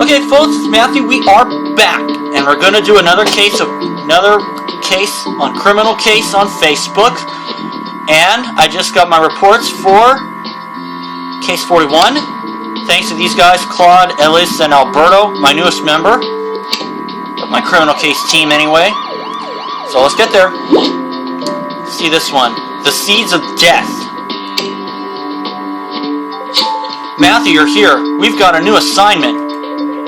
Okay, folks, it's Matthew. We are back, and we're gonna do another case on criminal case on Facebook. And I just got my reports for case 41. Thanks to these guys, Claude, Ellis, and Alberto, my newest member of my criminal case team anyway. So let's get there. See this one, The Seeds of Death. Matthew, you're here. We've got a new assignment.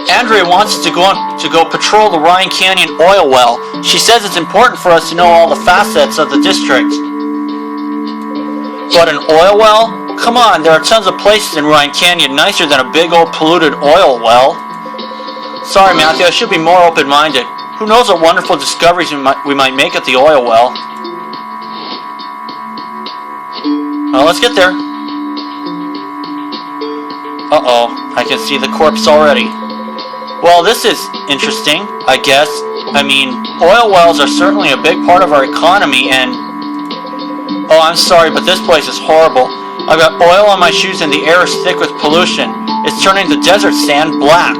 Andrea wants us to go patrol the Ryan Canyon oil well. She says it's important for us to know all the facets of the district. But an oil well? Come on, there are tons of places in Ryan Canyon nicer than a big old polluted oil well. Sorry, Matthew, I should be more open-minded. Who knows what wonderful discoveries we might make at the oil well. Well, let's get there. Uh-oh, I can see the corpse already. Well, this is interesting, I guess. I mean, oil wells are certainly a big part of our economy and... Oh, I'm sorry, but this place is horrible. I've got oil on my shoes and the air is thick with pollution. It's turning the desert sand black.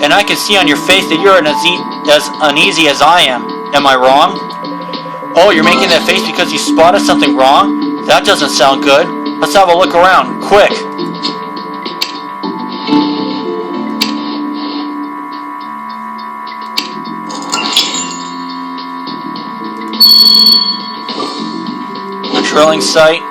And I can see on your face that you're as uneasy as I am. Am I wrong? Oh, you're making that face because you spotted something wrong? That doesn't sound good. Let's have a look around, quick. The drilling site.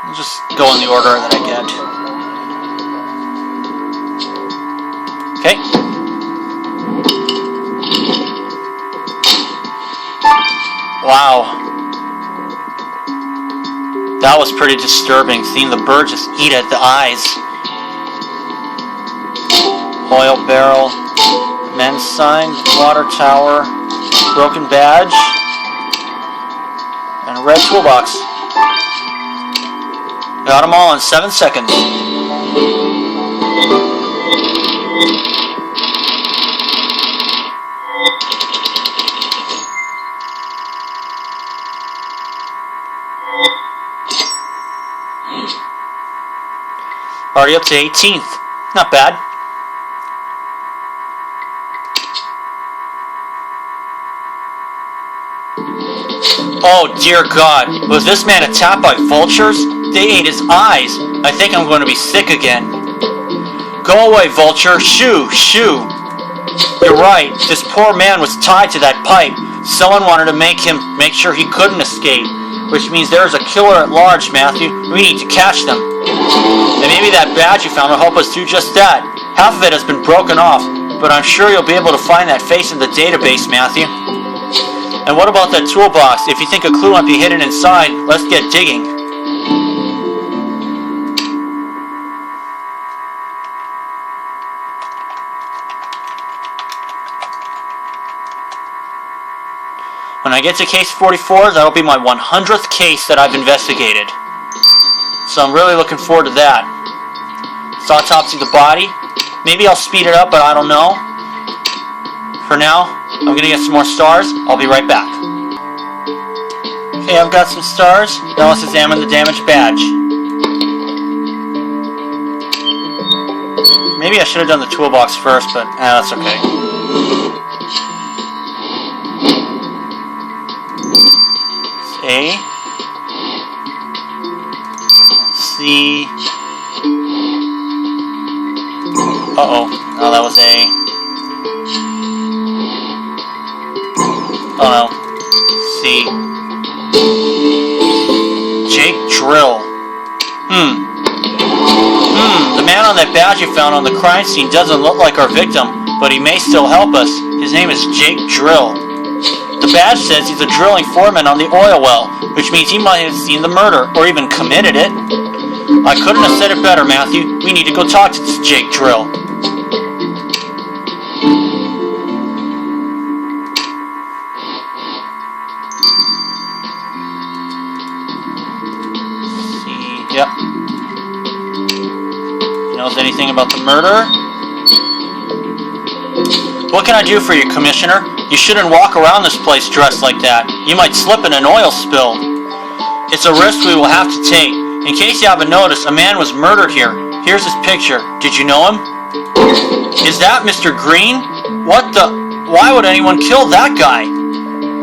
I'll just go in the order that I get. Okay. Wow. That was pretty disturbing, seeing the bird just eat at the eyes. Oil barrel, men's sign, water tower, broken badge, and a red toolbox. Got them all in 7 seconds. Already up to 18th. Not bad. Oh dear God, was this man attacked by vultures? They ate his eyes. I think I'm going to be sick again. Go away, vulture. Shoo, shoo. You're right, this poor man was tied to that pipe. Someone wanted to make sure he couldn't escape. Which means there's a killer at large, Matthew. We need to catch them. And maybe that badge you found will help us do just that. Half of it has been broken off, but I'm sure you'll be able to find that face in the database, Matthew. And what about that toolbox? If you think a clue might be hidden inside, let's get digging. When I get to case 44, that'll be my 100th case that I've investigated. So I'm really looking forward to that. Let's autopsy the body. Maybe I'll speed it up, but I don't know. For now, I'm going to get some more stars. I'll be right back. Okay, I've got some stars. Now let's examine the damaged badge. Maybe I should have done the toolbox first, but that's okay. A, C. Uh-oh. Oh, that was A. Oh no. C. Jake Drill. The man on that badge you found on the crime scene doesn't look like our victim, but he may still help us. His name is Jake Drill. The badge says he's a drilling foreman on the oil well, which means he might have seen the murder, or even committed it. I couldn't have said it better, Matthew. We need to go talk to this Jake Drill. See, yep. He knows anything about the murder? What can I do for you, Commissioner? You shouldn't walk around this place dressed like that. You might slip in an oil spill. It's a risk we will have to take. In case you haven't noticed, a man was murdered here. Here's his picture. Did you know him? Is that Mr. Green? What the? Why would anyone kill that guy?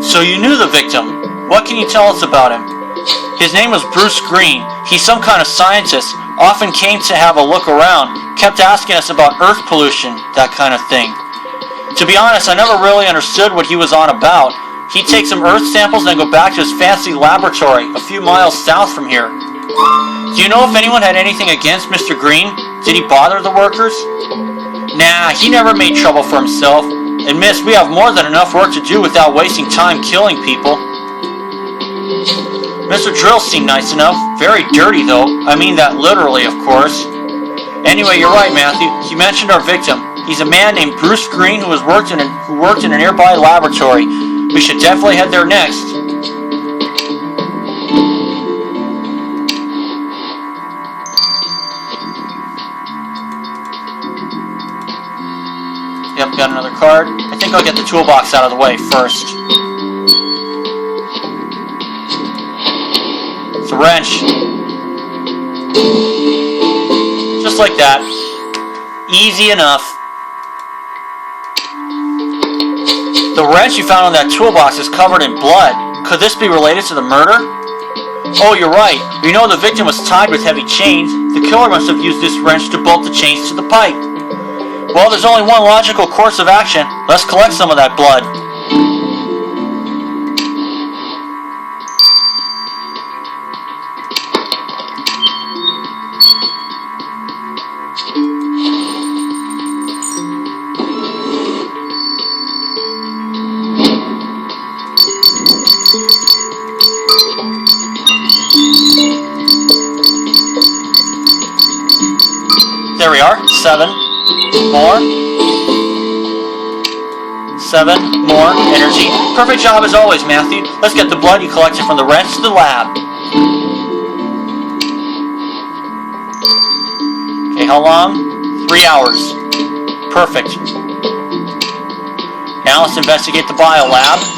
So you knew the victim. What can you tell us about him? His name was Bruce Green. He's some kind of scientist. Often came to have a look around. Kept asking us about earth pollution, that kind of thing. To be honest, I never really understood what he was on about. He'd take some earth samples and then go back to his fancy laboratory a few miles south from here. Do you know if anyone had anything against Mr. Green? Did he bother the workers? Nah, he never made trouble for himself. And miss, we have more than enough work to do without wasting time killing people. Mr. Drill seemed nice enough. Very dirty, though. I mean that literally, of course. Anyway, you're right, Matthew. You mentioned our victim. He's a man named Bruce Green who worked in a nearby laboratory. We should definitely head there next. Yep, got another card. I think I'll get the toolbox out of the way first. It's a wrench. Just like that. Easy enough. The wrench you found on that toolbox is covered in blood. Could this be related to the murder? Oh, you're right. You know the victim was tied with heavy chains. The killer must have used this wrench to bolt the chains to the pipe. Well, there's only one logical course of action. Let's collect some of that blood. There we are. 7 more. 7 more energy. Perfect job as always, Matthew. Let's get the blood you collected from the wrench to the lab. Okay, how long? 3 hours. Perfect. Now let's investigate the biolab.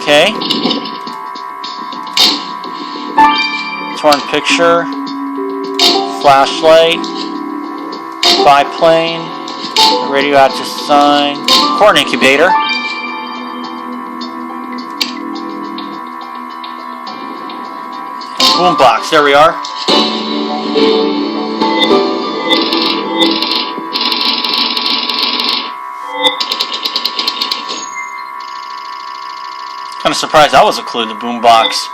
Okay. Torn picture. Flashlight. Biplane. Radioactive sign. Corn incubator. Boombox. There we are. Kind of surprised that was a clue, the boombox.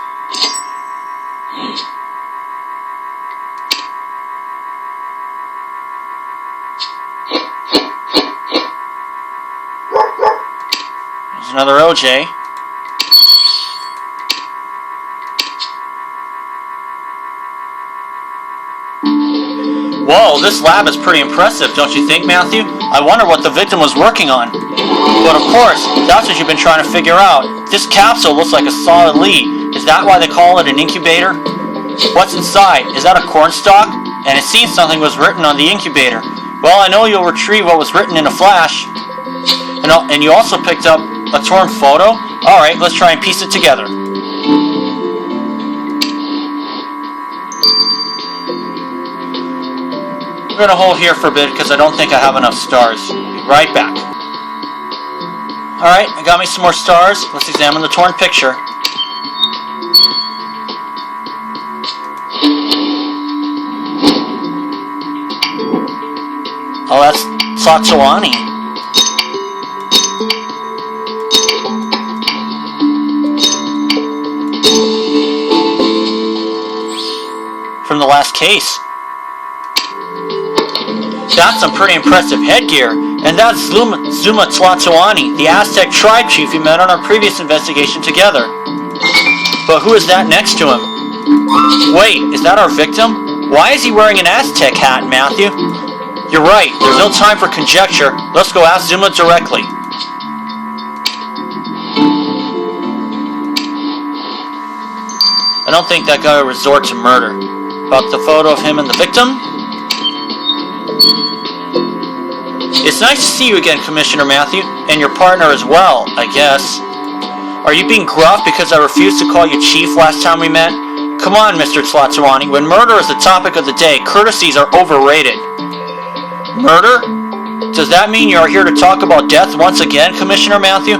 There's another OJ. Whoa, this lab is pretty impressive, don't you think, Matthew? I wonder what the victim was working on. But of course, that's what you've been trying to figure out. This capsule looks like a solid lead. Is that why they call it an incubator? What's inside? Is that a cornstalk? And it seems something was written on the incubator. Well, I know you'll retrieve what was written in a flash. And you also picked up a torn photo? Alright, let's try and piece it together. I'm going to hold here for a bit because I don't think I have enough stars. Be right back. Alright, I got me some more stars. Let's examine the torn picture. Oh, that's Tlatoani. From the last case. That's some pretty impressive headgear. And that's Zuma Tlatoani, the Aztec tribe chief we met on our previous investigation together. But who is that next to him? Wait, is that our victim? Why is he wearing an Aztec hat, Matthew? You're right, there's no time for conjecture. Let's go ask Zuma directly. I don't think that guy would resort to murder. About the photo of him and the victim? It's nice to see you again, Commissioner Matthew, and your partner as well, I guess. Are you being gruff because I refused to call you Chief last time we met? Come on, Mr. Tlatoani, when murder is the topic of the day, courtesies are overrated. Murder? Does that mean you are here to talk about death once again, Commissioner Matthew?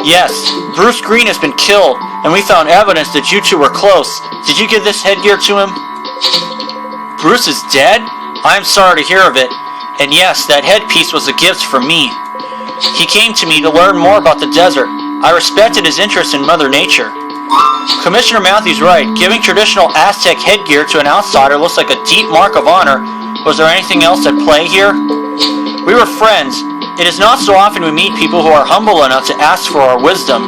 Yes, Bruce Green has been killed, and we found evidence that you two were close. Did you give this headgear to him? Bruce is dead? I am sorry to hear of it. And yes, that headpiece was a gift from me. He came to me to learn more about the desert. I respected his interest in Mother Nature. Commissioner Matthew's right. Giving traditional Aztec headgear to an outsider looks like a deep mark of honor. Was there anything else at play here? We were friends. It is not so often we meet people who are humble enough to ask for our wisdom.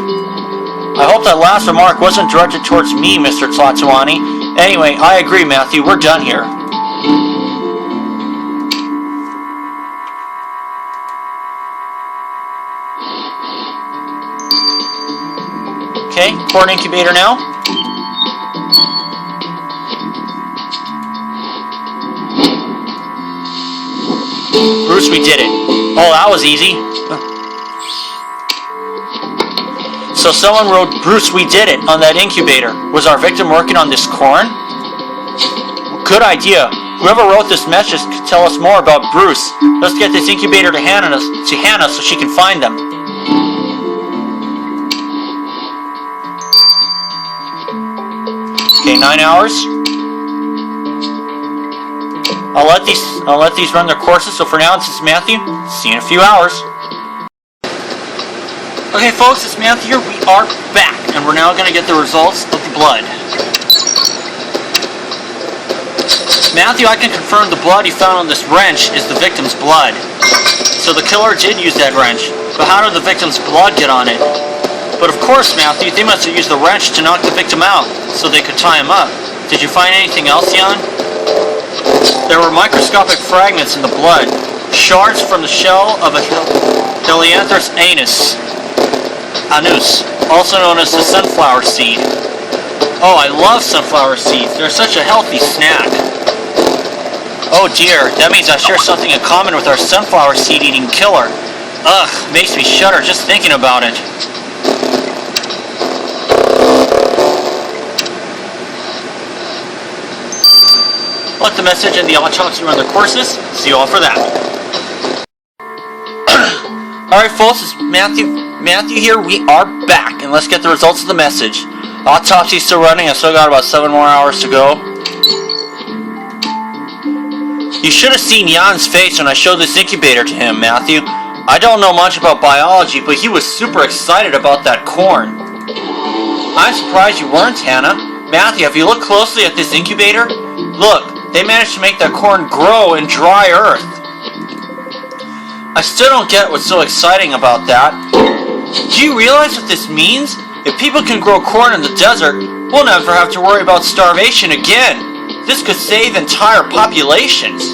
I hope that last remark wasn't directed towards me, Mr. Tlatoani. Anyway, I agree, Matthew. We're done here. Okay, corn incubator now. Bruce, we did it. Oh, that was easy. So someone wrote, Bruce, we did it, on that incubator. Was our victim working on this corn? Good idea. Whoever wrote this message could tell us more about Bruce. Let's get this incubator to Hannah so she can find them. Okay, 9 hours. I'll let these run their courses. So for now, this is Matthew. See you in a few hours. Okay, folks, it's Matthew here. We are back, and we're now going to get the results of the blood. Matthew, I can confirm the blood you found on this wrench is the victim's blood. So the killer did use that wrench, but how did the victim's blood get on it? But of course, Matthew, they must have used the wrench to knock the victim out, so they could tie him up. Did you find anything else, Jan? There were microscopic fragments in the blood, shards from the shell of a Helianthus anus, also known as the sunflower seed. Oh, I love sunflower seeds. They're such a healthy snack. Oh dear, that means I share something in common with our sunflower seed-eating killer. Ugh, makes me shudder just thinking about it. Let the message and the autopsy run their courses. See you all for that. Alright folks, it's Matthew here. We are back, and let's get the results of the message. Autopsy's still running. I still got about 7 more hours to go. You should have seen Jan's face when I showed this incubator to him, Matthew. I don't know much about biology, but he was super excited about that corn. I'm surprised you weren't, Hannah. Matthew, have you looked closely at this incubator? Look, they managed to make that corn grow in dry earth. I still don't get what's so exciting about that. Do you realize what this means? If people can grow corn in the desert, we'll never have to worry about starvation again. This could save entire populations.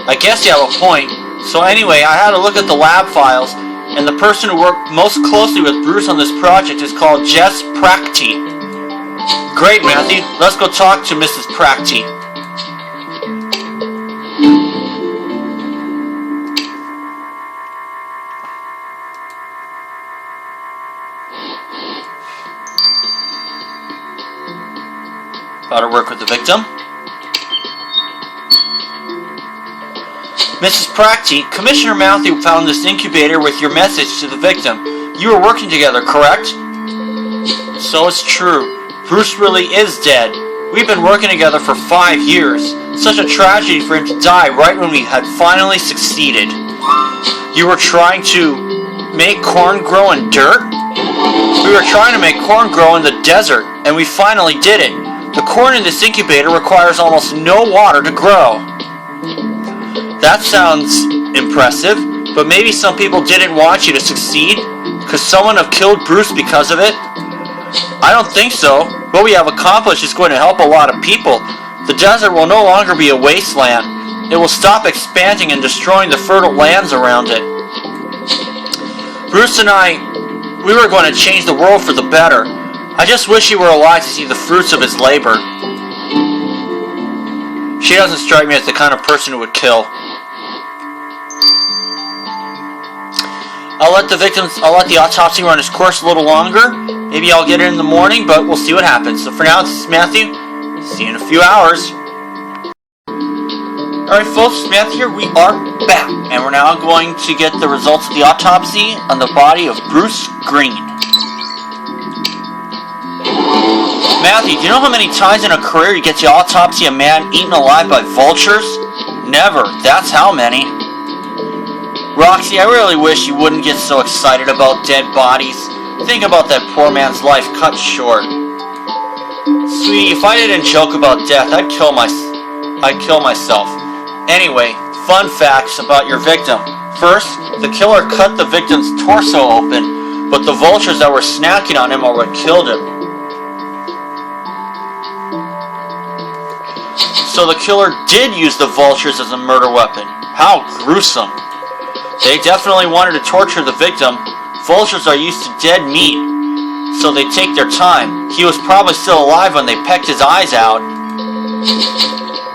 I guess you have a point. So anyway, I had a look at the lab files, and the person who worked most closely with Bruce on this project is called Jess Prachty. Great, Matthew. Let's go talk to Mrs. Prachty. About to work with the victim. Mrs. Prachty, Commissioner Matthew found this incubator with your message to the victim. You were working together, correct? So it's true. Bruce really is dead. We've been working together for 5 years. Such a tragedy for him to die right when we had finally succeeded. You were trying to make corn grow in dirt? We were trying to make corn grow in the desert, and we finally did it. The corn in this incubator requires almost no water to grow. That sounds impressive, but maybe some people didn't want you to succeed? Could someone have killed Bruce because of it? I don't think so. What we have accomplished is going to help a lot of people. The desert will no longer be a wasteland. It will stop expanding and destroying the fertile lands around it. Bruce and I, we were going to change the world for the better. I just wish he were alive to see the fruits of his labor. She doesn't strike me as the kind of person who would kill. I'll let the autopsy run its course a little longer. Maybe I'll get it in the morning, but we'll see what happens. So for now, this is Matthew. See you in a few hours. Alright folks, Matthew here. We are back. And we're now going to get the results of the autopsy on the body of Bruce Green. Matthew, do you know how many times in a career you get the autopsy of a man eaten alive by vultures? Never. That's how many. Roxy, I really wish you wouldn't get so excited about dead bodies. Think about that poor man's life cut short. Sweetie, if I didn't joke about death, I'd kill myself. Anyway, fun facts about your victim. First, the killer cut the victim's torso open, but the vultures that were snacking on him are what killed him. So the killer did use the vultures as a murder weapon. How gruesome. They definitely wanted to torture the victim. Vultures are used to dead meat, so they take their time. He was probably still alive when they pecked his eyes out.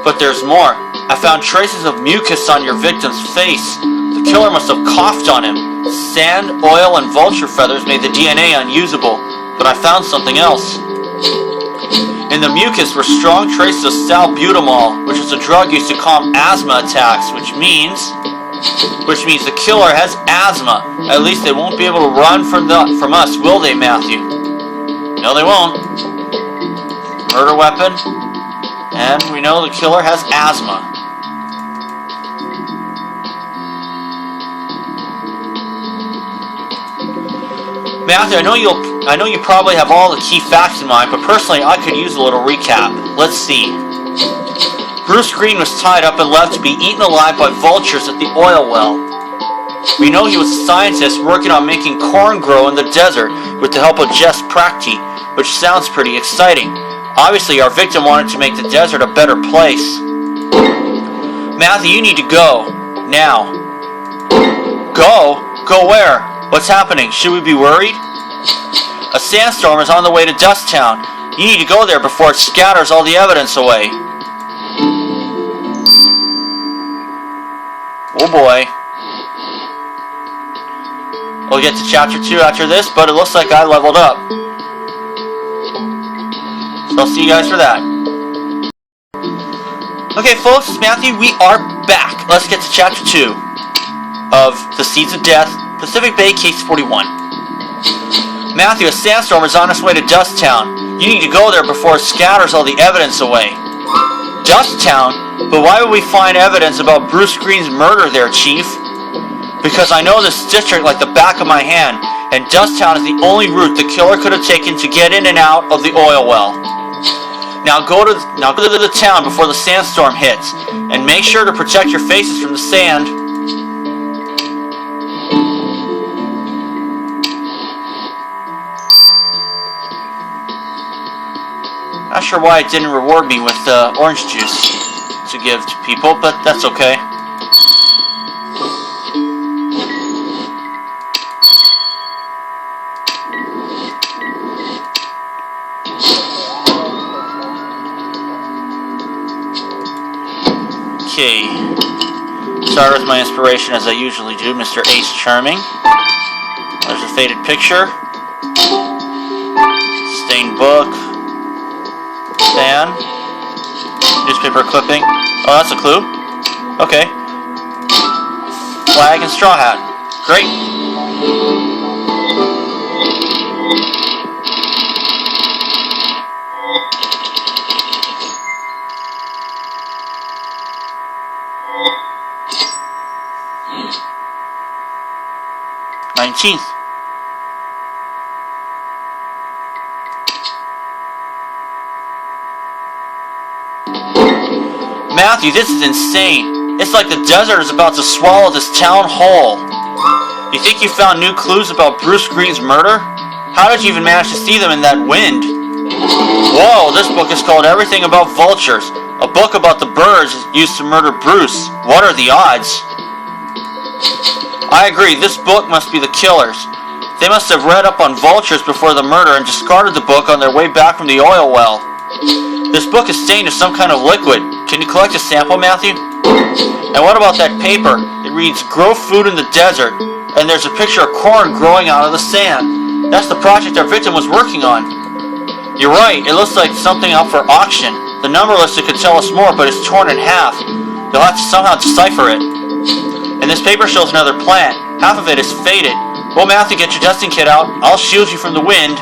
But there's more. I found traces of mucus on your victim's face. The killer must have coughed on him. Sand, oil, and vulture feathers made the DNA unusable, but I found something else. In the mucus were strong traces of salbutamol, which is a drug used to calm asthma attacks, which means the killer has asthma. At least they won't be able to run from us, will they, Matthew? No, they won't. Murder weapon, and we know the killer has asthma. Matthew, I know you probably have all the key facts in mind, but personally, I could use a little recap. Let's see. Bruce Green was tied up and left to be eaten alive by vultures at the oil well. We know he was a scientist working on making corn grow in the desert with the help of Jess Prachty, which sounds pretty exciting. Obviously, our victim wanted to make the desert a better place. Matthew, you need to go. Now. Go? Go where? What's happening? Should we be worried? A sandstorm is on the way to Dusttown. You need to go there before it scatters all the evidence away. Oh boy. We'll get to chapter 2 after this, but it looks like I leveled up. So I'll see you guys for that. Okay folks, it's Matthew. We are back. Let's get to chapter 2 of The Seeds of Death, Pacific Bay Case 41. Matthew, a sandstorm is on its way to Dusttown. You need to go there before it scatters all the evidence away. Dusttown? But why would we find evidence about Bruce Green's murder there, Chief? Because I know this district like the back of my hand, and Dusttown is the only route the killer could have taken to get in and out of the oil well. Now go to the town before the sandstorm hits, and make sure to protect your faces from the sand. Not sure why it didn't reward me with orange juice to give to people, but that's okay. Okay. Start with my inspiration as I usually do, Mr. Ace Charming. There's a faded picture. Stained book. Fan. Newspaper clipping. Oh, that's a clue. Okay. Flag and straw hat. Great. '19th. Matthew, this is insane. It's like the desert is about to swallow this town whole. You think you found new clues about Bruce Green's murder? How did you even manage to see them in that wind? Whoa, this book is called Everything About Vultures. A book about the birds used to murder Bruce. What are the odds? I agree, this book must be the killer's. They must have read up on vultures before the murder and discarded the book on their way back from the oil well. This book is stained with some kind of liquid. Can you collect a sample, Matthew? And what about that paper? It reads, "Grow food in the desert," and there's a picture of corn growing out of the sand. That's the project our victim was working on. You're right, it looks like something up for auction. The number listed could tell us more, but it's torn in half. You'll have to somehow decipher it. And this paper shows another plant. Half of it is faded. Well, Matthew, get your testing kit out. I'll shield you from the wind.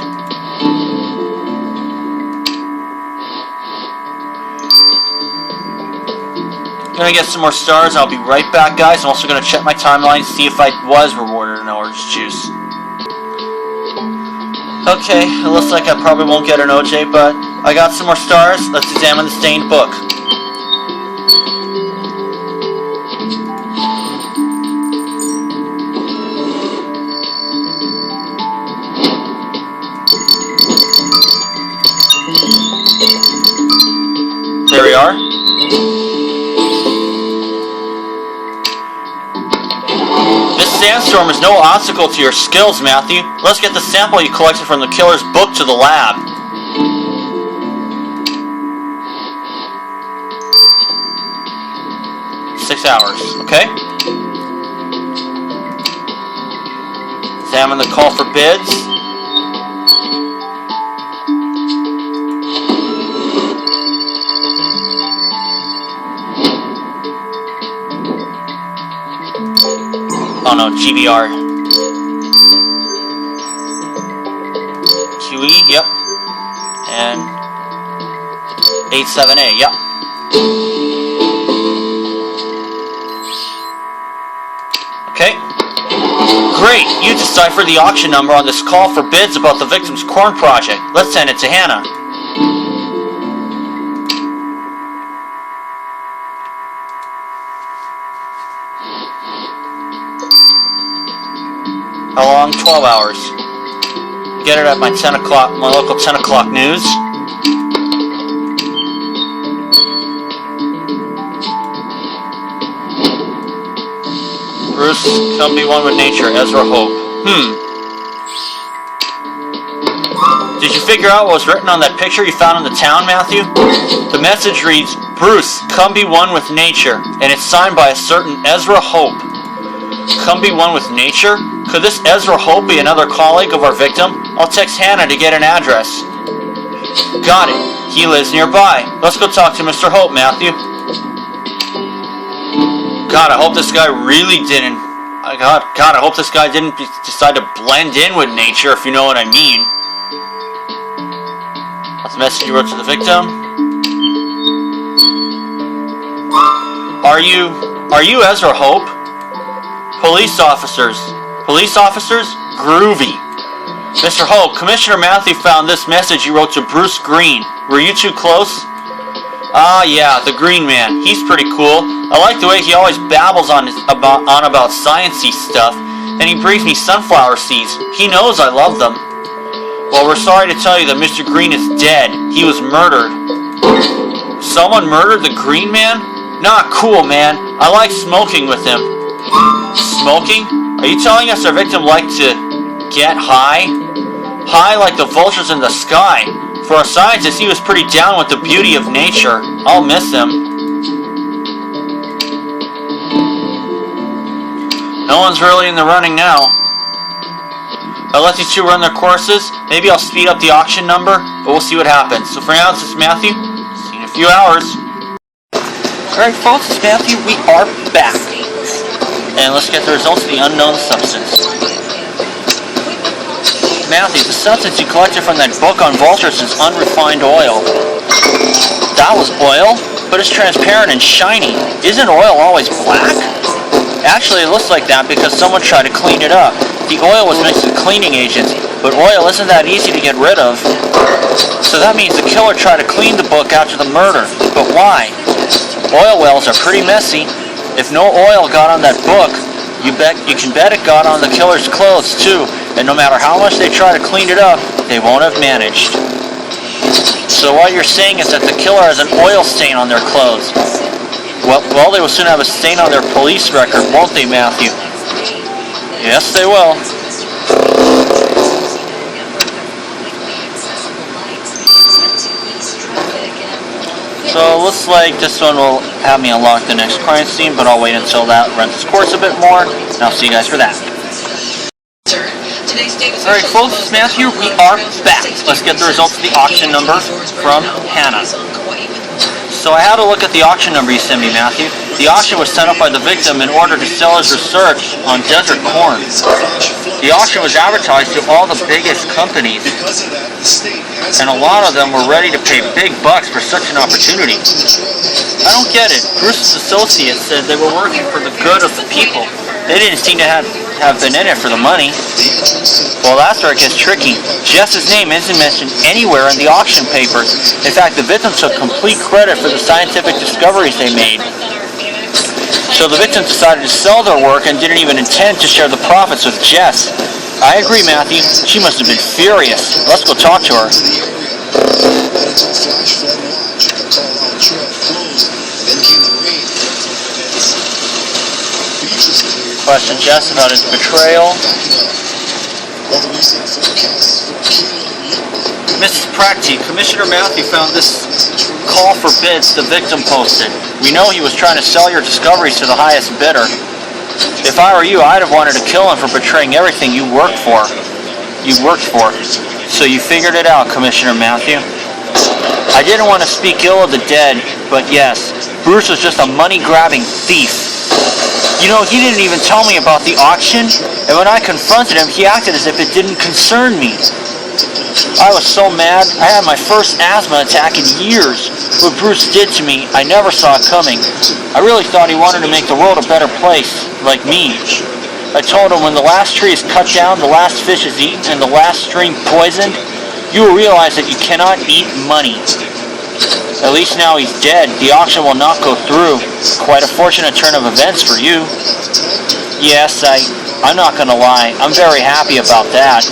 Gonna get some more stars. I'll be right back, guys. I'm also gonna check my timeline, see if I was rewarded an orange juice. Okay, it looks like I probably won't get an OJ, but I got some more stars. Let's examine the stained book. There we are. This sandstorm is no obstacle to your skills, Matthew. Let's get the sample you collected from the killer's book to the lab. Six hours, okay? Examine the call for bids. Oh no, GBR. QE, yep. And 87A, yep. Okay. Great, you deciphered the auction number on this call for bids about the victim's corn project. Let's send it to Hannah. How long? 12 hours. Get it at my 10 o'clock, my local 10 o'clock news. Bruce, come be one with nature, Ezra Hope. Did you figure out what was written on that picture you found in the town, Matthew? The message reads, "Bruce, come be one with nature," and it's signed by a certain Ezra Hope. Come be one with nature? Could this Ezra Hope be another colleague of our victim? I'll text Hannah to get an address. Got it. He lives nearby. Let's go talk to Mr. Hope, Matthew. God, I hope this guy really didn't... God, I hope this guy didn't decide to blend in with nature, if you know what I mean. That's the message you wrote to the victim. Are you Ezra Hope? Police officers. Police officers? Groovy. Mr. Hope, Commissioner Matthew found this message you wrote to Bruce Green. Were you two close? Ah, yeah, the Green Man. He's pretty cool. I like the way he always babbles on about sciencey stuff, and he brings me sunflower seeds. He knows I love them. Well, we're sorry to tell you that Mr. Green is dead. He was murdered. Someone murdered the Green Man? Not cool, man. I like smoking with him. Smoking? Are you telling us our victim liked to get high? High like the vultures in the sky. For a scientist, he was pretty down with the beauty of nature. I'll miss him. No one's really in the running now. I'll let these two run their courses. Maybe I'll speed up the auction number, but we'll see what happens. So for now, this is Matthew. See you in a few hours. Alright folks, it's Matthew. We are back. And let's get the results of the unknown substance. Matthew, the substance you collected from that book on vultures is unrefined oil. That was oil? But it's transparent and shiny. Isn't oil always black? Actually, it looks like that because someone tried to clean it up. The oil was mixed with cleaning agents, but oil isn't that easy to get rid of. So that means the killer tried to clean the book after the murder. But why? Oil wells are pretty messy. If no oil got on that book, you can bet it got on the killer's clothes too, and no matter how much they try to clean it up, they won't have managed. So what you're saying is that the killer has an oil stain on their clothes. Well, they will soon have a stain on their police record, won't they, Matthew? Yes, they will. So looks like this one will have me unlock the next crime scene, but I'll wait until that runs its course a bit more, and I'll see you guys for that. Alright folks, it's Matthew, we are back. Let's get the results of the auction number from Hannah. So I had a look at the auction number you sent me, Matthew. The auction was set up by the victim in order to sell his research on desert corn. The auction was advertised to all the biggest companies, and a lot of them were ready to pay big bucks for such an opportunity. I don't get it. Bruce's associates said they were working for the good of the people. They didn't seem to have been in it for the money. Well, that's where it gets tricky. Jess's name isn't mentioned anywhere in the auction papers. In fact, the victim took complete credit for the scientific discoveries they made. So the victim decided to sell their work and didn't even intend to share the profits with Jess. I agree, Matthew. She must have been furious. Let's go talk to her. Question Jess about his betrayal. Mrs. Practy, Commissioner Matthew found this call for bids the victim posted. We know he was trying to sell your discoveries to the highest bidder. If I were you, I'd have wanted to kill him for betraying everything you worked for. So you figured it out, Commissioner Matthew. I didn't want to speak ill of the dead, but yes, Bruce was just a money-grabbing thief. You know, he didn't even tell me about the auction, and when I confronted him, he acted as if it didn't concern me. I was so mad, I had my first asthma attack in years. What Bruce did to me, I never saw it coming. I really thought he wanted to make the world a better place, like me. I told him when the last tree is cut down, the last fish is eaten, and the last stream poisoned, you will realize that you cannot eat money. At least now he's dead, the auction will not go through. Quite a fortunate turn of events for you. Yes, I'm not gonna lie, I'm very happy about that.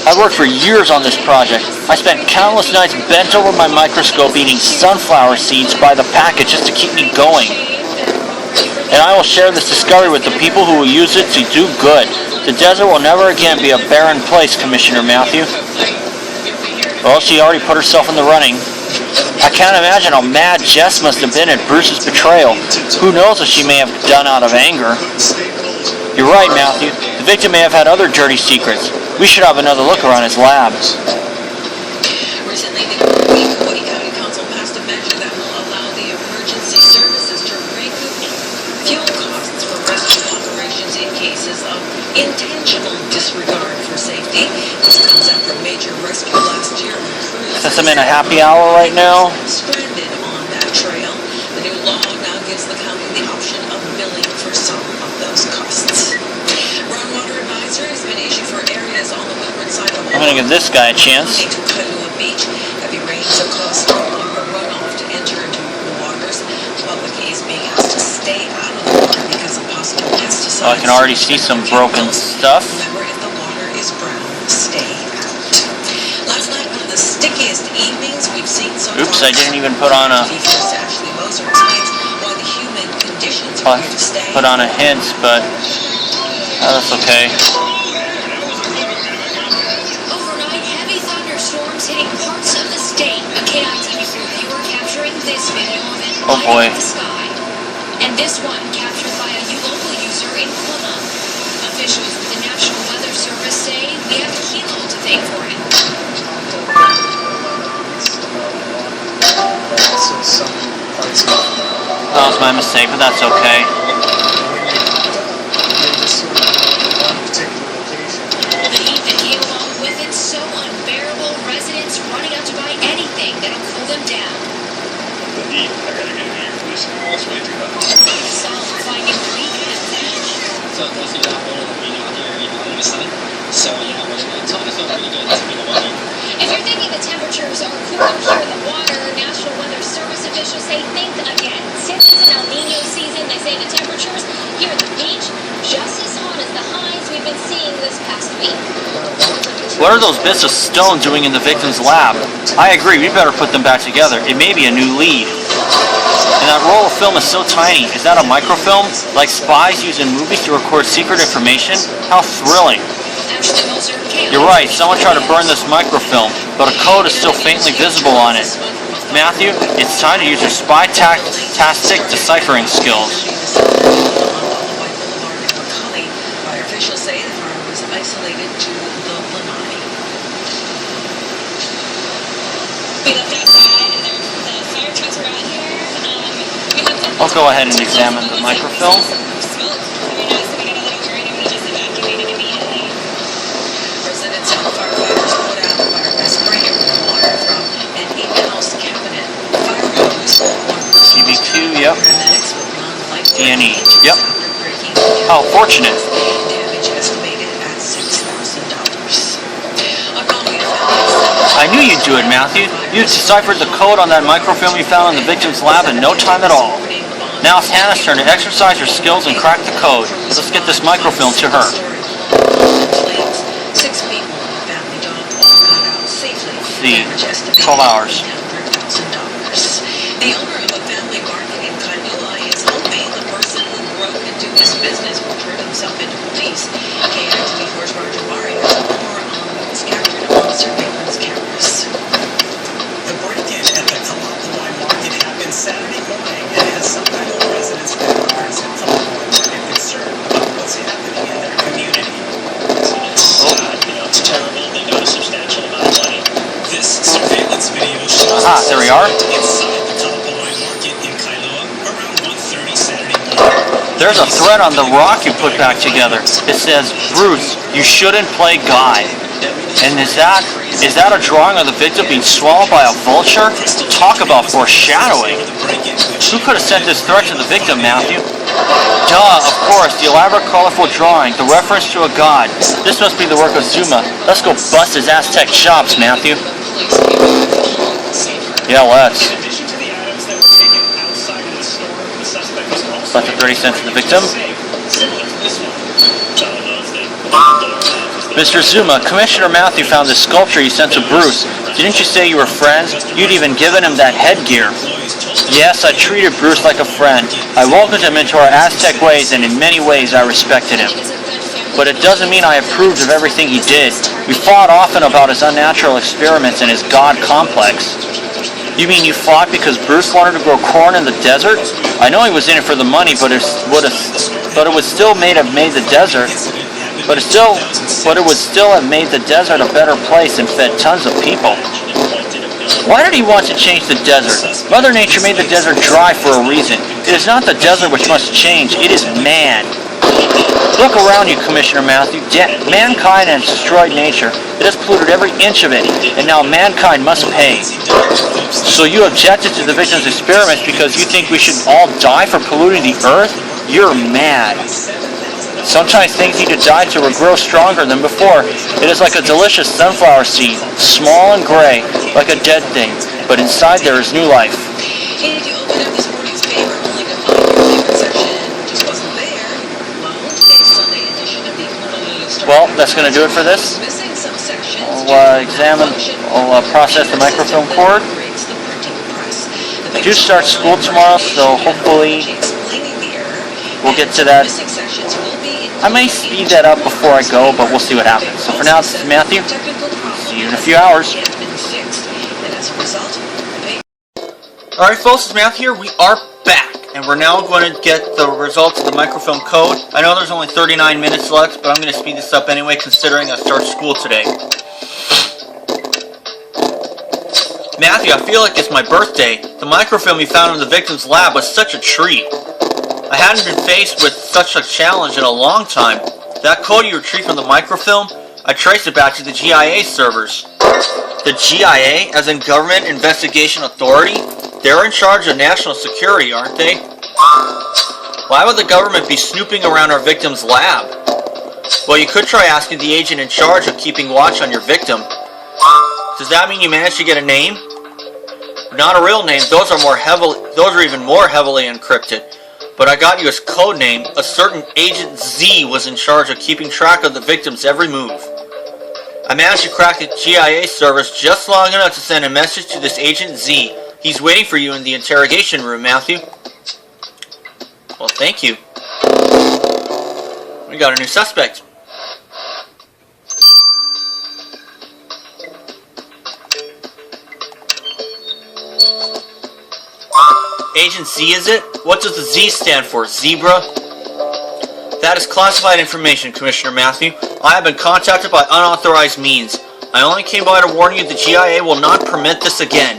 I worked for years on this project. I spent countless nights bent over my microscope eating sunflower seeds by the packet just to keep me going. And I will share this discovery with the people who will use it to do good. The desert will never again be a barren place, Commissioner Matthew. Well, she already put herself in the running. I can't imagine how mad Jess must have been at Bruce's betrayal. Who knows what she may have done out of anger. You're right, Matthew. The victim may have had other dirty secrets. We should have another look around his lab. Recently, the Hawaii County Council passed a measure that will allow the emergency services to recoup fuel costs for rescue operations in cases of intentional disregard for safety. This comes after a major rescue last year. Since I'm in a happy hour right now. Stranded on that trail, the new law now gives the county the option of billing for some of those costs. Groundwater advisory has been issued for areas on the windward side of I'm gonna give this guy a chance. to Kailua Beach. Heavy rains have caused stormwater runoff to enter into waters. The public is being asked to stay out of the water because of possible pesticides. Oh, I can already see some broken stuff. Remember, if the water is brown, stay out. Last night, one of the stickiest evenings we've seen so far. Oops, I didn't even put on a Ashley Moser explains why the humid conditions are here to stay. put on a hint, but that's okay. Overnight, heavy thunderstorms hitting parts of the state. A KITV4 viewer capturing this video of it lighting up the sky. And this one captured by a local user in Plymouth. Officials with the National Weather Service say we have Kilo to thank for it. That was my mistake, but that's okay. The heat that came along with it so unbearable, residents running out to buy anything that'll cool them down. The heat, I gotta get an air conditioner all the way through that. Some finding relief in a bench. So it's mostly that better than being out here, in the sun. So yeah, but it's always felt pretty good to be in the water. If you're thinking the temperatures are cooling here in the water, National Weather Service officials say think again. Since it's an El Nino season, they say the temperatures here at the beach just as hot as the highs we've been seeing this past week. What are those bits of stone doing in the victim's lab? I agree, we better put them back together. It may be a new lead. And that roll of film is so tiny. Is that a microfilm? Like spies use in movies to record secret information? How thrilling. You're right, someone tried to burn this microfilm, but a code is still faintly visible on it. Matthew, it's time to use your spy-tastic deciphering skills. Officials say the farm was isolated to the Lanai. We left outside and the fire trucks were out here. We looked at I'll go ahead and examine the microfilm. smoke coming out, so we got a little worried and we just evacuated immediately. Residents and firefighters put out the fire by spraying water from an in-house cabinet fire hose. CB2, yep. Paramedics were beyond life D&E, yep. after breaking How fortunate. damage estimated at $6,000. I knew you'd do it, Matthew. You deciphered the code on that microfilm you found in the victim's lab in no time at all. Now it's Hannah's turn to exercise her skills and crack the code. Let's get this microfilm to her. 6 people and a family dog all got out safely. See, Damage estimated 12 hours. $100,000. The owner of a family market in Kailua is hoping the person who broke into his business will turn himself into police. KITV4's Roger Mari has more on what was captured on surveillance cameras. The break-in at the Kalapawai Market happened Saturday morning and has some Kailua residents and workers at Kalapawai Market concerned about what's happening in their community. It's terrible. They got a substantial amount of money. This surveillance video shows There we are. inside the Kalapawai Market in Kailua around 1:30 Saturday morning. There's a thread on the rock you put back together. It says, Bruce, you shouldn't play Guy. And is that a drawing of the victim being swallowed by a vulture? Talk about foreshadowing. Who could have sent this threat to the victim, Matthew? Duh, of course, the elaborate, colorful drawing, the reference to a god. This must be the work of Zuma. Let's go bust his Aztec chops, Matthew. Yeah, let's. In addition to the items that were taken outside of the store, the suspect was also Left for 30 cents to the victim. similar to this one. Mr. Zuma, Commissioner Matthew found this sculpture you sent to Bruce. Didn't you say you were friends? You'd even given him that headgear. Yes, I treated Bruce like a friend. I welcomed him into our Aztec ways, and in many ways I respected him. But it doesn't mean I approved of everything he did. We fought often about his unnatural experiments and his god complex. You mean you fought because Bruce wanted to grow corn in the desert? I know he was in it for the money, but it would still have made the desert. But it would still have made the desert a better place and fed tons of people. Why did he want to change the desert? Mother Nature made the desert dry for a reason. It is not the desert which must change, it is man. Look around you, Commissioner Matthew. Mankind has destroyed nature. It has polluted every inch of it, and now mankind must pay. So you objected to the victim's experiments because you think we should all die for polluting the earth? You're mad. Sometimes things need to die to grow stronger than before. It is like a delicious sunflower seed, small and gray, like a dead thing, but inside there is new life. And you open up this morning's paper only to find your favorite section just wasn't there. Well, today's Sunday edition of the Honolulu Star Well, that's going to do it for this. missing some sections. I'll process the microfilm cord. I do start school tomorrow, so hopefully we'll get to that. I may speed that up before I go, but we'll see what happens. So for now, this is Matthew. See you in a few hours. Alright folks, it's Matthew here. We are back, and we're now going to get the results of the microfilm code. I know there's only 39 minutes left, but I'm going to speed this up anyway, considering I start school today. Matthew, I feel like it's my birthday. The microfilm you found in the victim's lab was such a treat. I hadn't been faced with such a challenge in a long time. That code you retrieved from the microfilm, I traced it back to the GIA servers. The GIA, as in Government Investigation Authority? They're in charge of national security, aren't they? Why would the government be snooping around our victim's lab? Well, you could try asking the agent in charge of keeping watch on your victim. Does that mean you managed to get a name? Not a real name, those are even more heavily encrypted. But I got you his code name. A certain Agent Z was in charge of keeping track of the victim's every move. I managed to crack the GIA servers just long enough to send a message to this Agent Z. He's waiting for you in the interrogation room, Matthew. Well, thank you. We got a new suspect. Agent Z, is it? What does the Z stand for? Zebra? That is classified information, Commissioner Matthew. I have been contacted by unauthorized means. I only came by to warn you the GIA will not permit this again.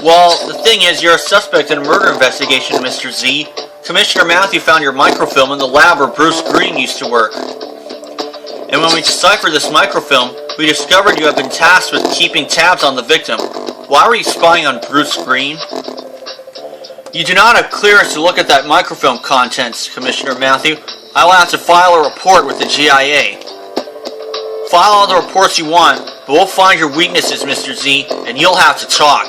Well, the thing is, you're a suspect in a murder investigation, Mr. Z. Commissioner Matthew found your microfilm in the lab where Bruce Green used to work. And when we deciphered this microfilm, we discovered you have been tasked with keeping tabs on the victim. Why were you spying on Bruce Green? You do not have clearance to look at that microfilm contents, Commissioner Matthew. I will have to file a report with the GIA. File all the reports you want, but we'll find your weaknesses, Mr. Z, and you'll have to talk.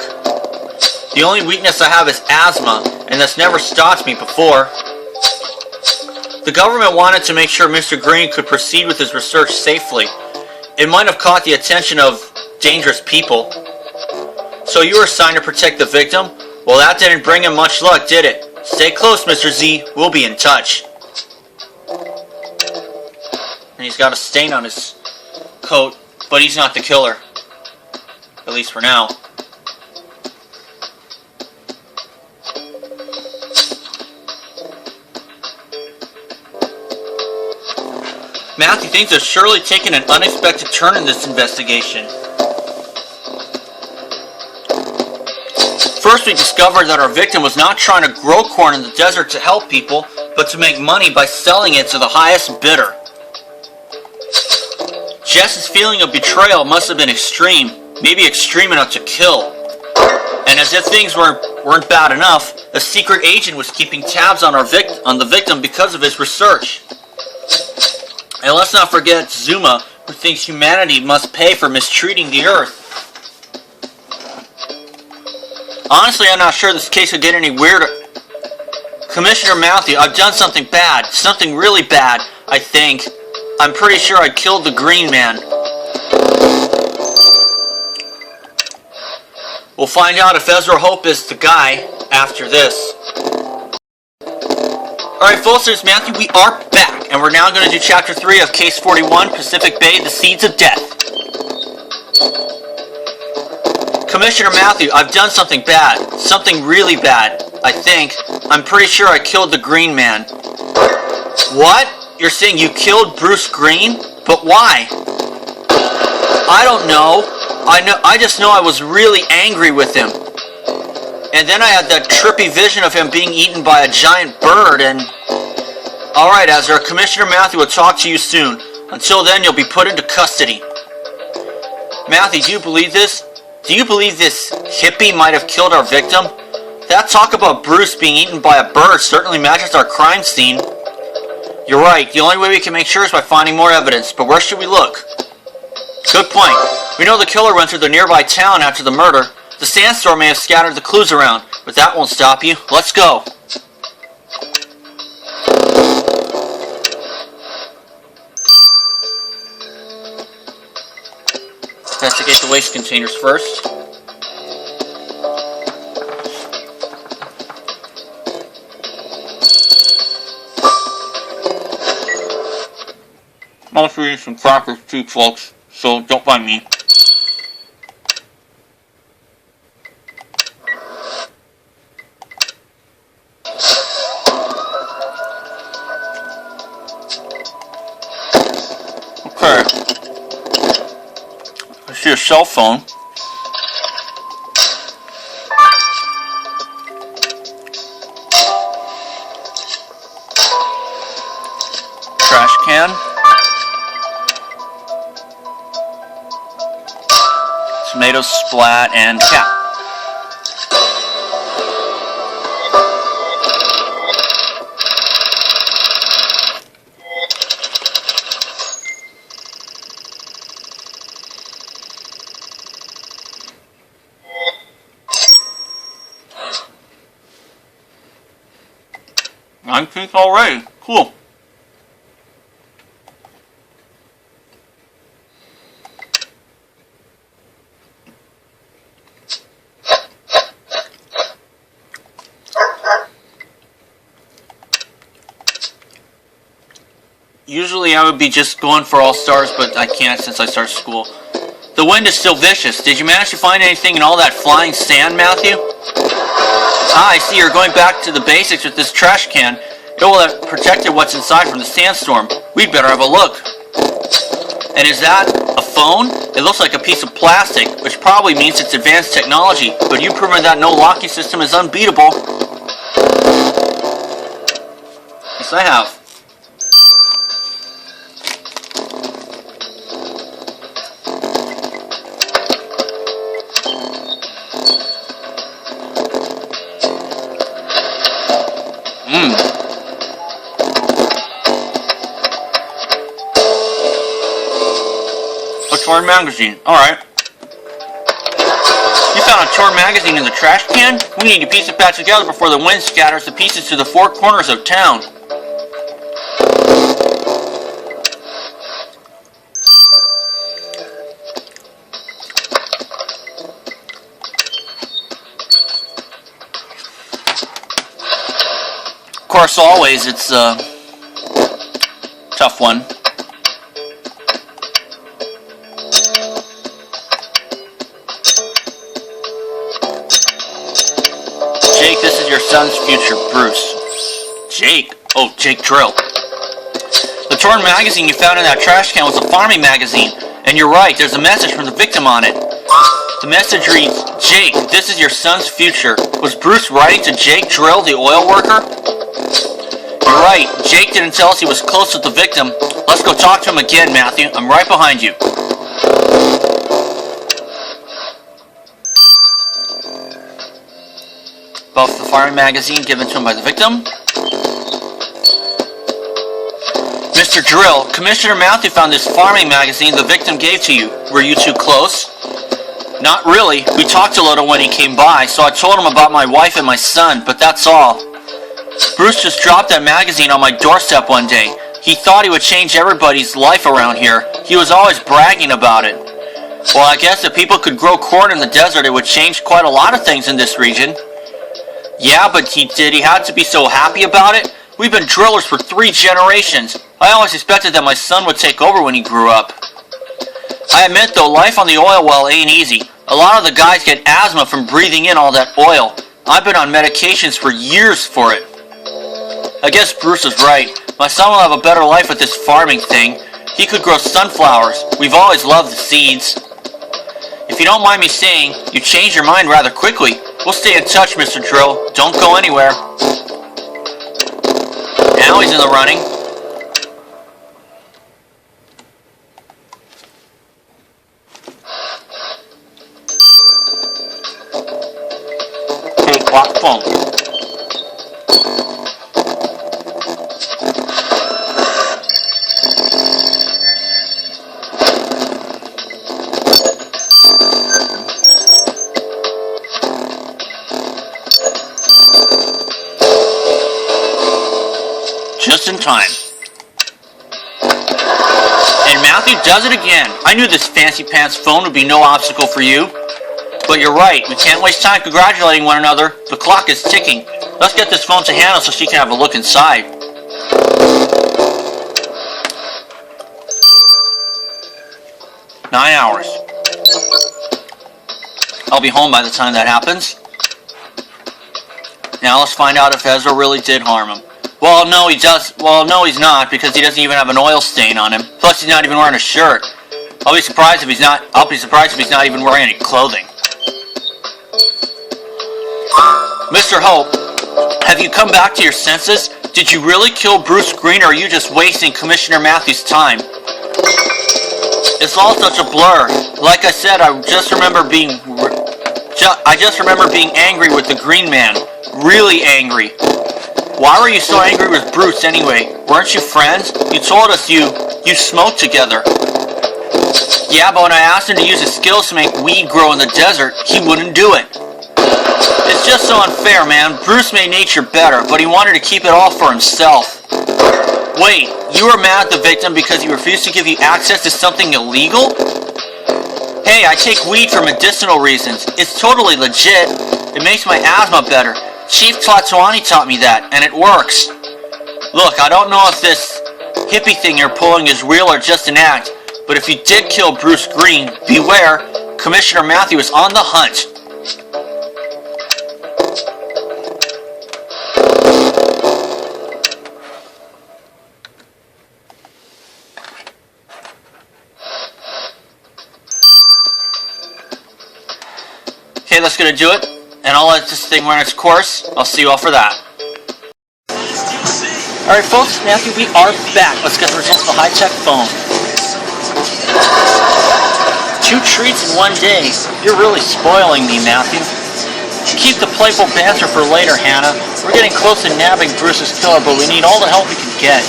The only weakness I have is asthma, and that's never stopped me before. The government wanted to make sure Mr. Green could proceed with his research safely. It might have caught the attention of dangerous people. So you were assigned to protect the victim? Well, that didn't bring him much luck, did it? Stay close, Mr. Z. We'll be in touch. And he's got a stain on his coat, but he's not the killer. At least for now. Matthew thinks they're surely taking an unexpected turn in this investigation. First, we discovered that our victim was not trying to grow corn in the desert to help people, but to make money by selling it to the highest bidder. Jess's feeling of betrayal must have been extreme, maybe extreme enough to kill. And as if things weren't bad enough, a secret agent was keeping tabs on the victim because of his research. And let's not forget Zuma, who thinks humanity must pay for mistreating the Earth. Honestly, I'm not sure this case could get any weirder. Commissioner Matthew, I've done something bad. Something really bad, I think. I'm pretty sure I killed the Green Man. We'll find out if Ezra Hope is the guy after this. Alright folks, there's Matthew. We are back, and we're now going to do Chapter 3 of Case 41, Pacific Bay, The Seeds of Death. Commissioner Matthew, I've done something bad. Something really bad, I think. I'm pretty sure I killed the Green Man. What? You're saying you killed Bruce Green? But why? I don't know. I just know I was really angry with him. And then I had that trippy vision of him being eaten by a giant bird and... Alright, Ezra, Commissioner Matthew will talk to you soon. Until then, you'll be put into custody. Matthew, do you believe this? Do you believe this hippie might have killed our victim? That talk about Bruce being eaten by a bird certainly matches our crime scene. You're right, the only way we can make sure is by finding more evidence, but where should we look? Good point. We know the killer went through the nearby town after the murder. The sandstorm may have scattered the clues around, but that won't stop you. Let's go. Investigate the waste containers first. I'm also eating some crackers too, folks, so don't mind me. Okay. I see a cell phone. Trash can. Tomato splat and cap. I think already. Cool. Usually I would be just going for all stars, but I can't since I started school. The wind is still vicious. Did you manage to find anything in all that flying sand, Matthew? I see you're going back to the basics with this trash can. It will have protected what's inside from the sandstorm. We'd better have a look. And is that a phone? It looks like a piece of plastic, which probably means it's advanced technology, but you've proven that no locking system is unbeatable. Yes, I have. A torn magazine. Alright. You found a torn magazine in the trash can? We need to piece it back together before the wind scatters the pieces to the four corners of town. Of course, always, it's a tough one. Jake, this is your son's future, Bruce. Jake? Oh, Jake Drill. The torn magazine you found in that trash can was a farming magazine. And you're right, there's a message from the victim on it. The message reads, Jake, this is your son's future. Was Bruce writing to Jake Drill, the oil worker? You're right, Jake didn't tell us he was close with the victim. Let's go talk to him again, Matthew. I'm right behind you. About the farming magazine given to him by the victim. Mr. Drill, Commissioner Matthew found this farming magazine the victim gave to you. Were you two close? Not really. We talked a little when he came by, so I told him about my wife and my son, but that's all. Bruce just dropped that magazine on my doorstep one day. He thought he would change everybody's life around here. He was always bragging about it. Well, I guess if people could grow corn in the desert, it would change quite a lot of things in this region. Yeah, but did he have to be so happy about it? We've been drillers for 3 generations. I always expected that my son would take over when he grew up. I admit though, life on the oil well ain't easy. A lot of the guys get asthma from breathing in all that oil. I've been on medications for years for it. I guess Bruce is right. My son will have a better life with this farming thing. He could grow sunflowers. We've always loved the seeds. If you don't mind me saying, you changed your mind rather quickly. We'll stay in touch, Mr. Drill. Don't go anywhere. Now he's in the running. Hey, clock phone. Just in time. And Matthew does it again. I knew this fancy pants phone would be no obstacle for you. But you're right, we can't waste time congratulating one another. The clock is ticking. Let's get this phone to Hannah so she can have a look inside. "9 hours. I'll be home by the time that happens. Now let's find out if Ezra really did harm him. Well, no, he does. Well, no, he's not, because he doesn't even have an oil stain on him. Plus, he's not even wearing a shirt. I'll be surprised if he's not even wearing any clothing. Mr. Hope, have you come back to your senses? Did you really kill Bruce Green, or are you just wasting Commissioner Matthews' time? It's all such a blur. Like I said, I just remember being angry with the Green Man. Really angry. Why were you so angry with Bruce anyway? Weren't you friends? You told us you smoked together. Yeah, but when I asked him to use his skills to make weed grow in the desert, he wouldn't do it. It's just so unfair, man. Bruce made nature better, but he wanted to keep it all for himself. Wait, you were mad at the victim because he refused to give you access to something illegal? Hey, I take weed for medicinal reasons. It's totally legit. It makes my asthma better. Chief Tlatoani taught me that, and it works. Look, I don't know if this hippie thing you're pulling is real or just an act, but if you did kill Bruce Green, beware, Commissioner Matthew is on the hunt. Okay, that's gonna do it. And I'll let this thing run its course. I'll see you all for that. Alright folks, Matthew, we are back. Let's get the results of the high-tech phone. 2 treats in 1 day. You're really spoiling me, Matthew. Keep the playful banter for later, Hannah. We're getting close to nabbing Bruce's killer, but we need all the help we can get.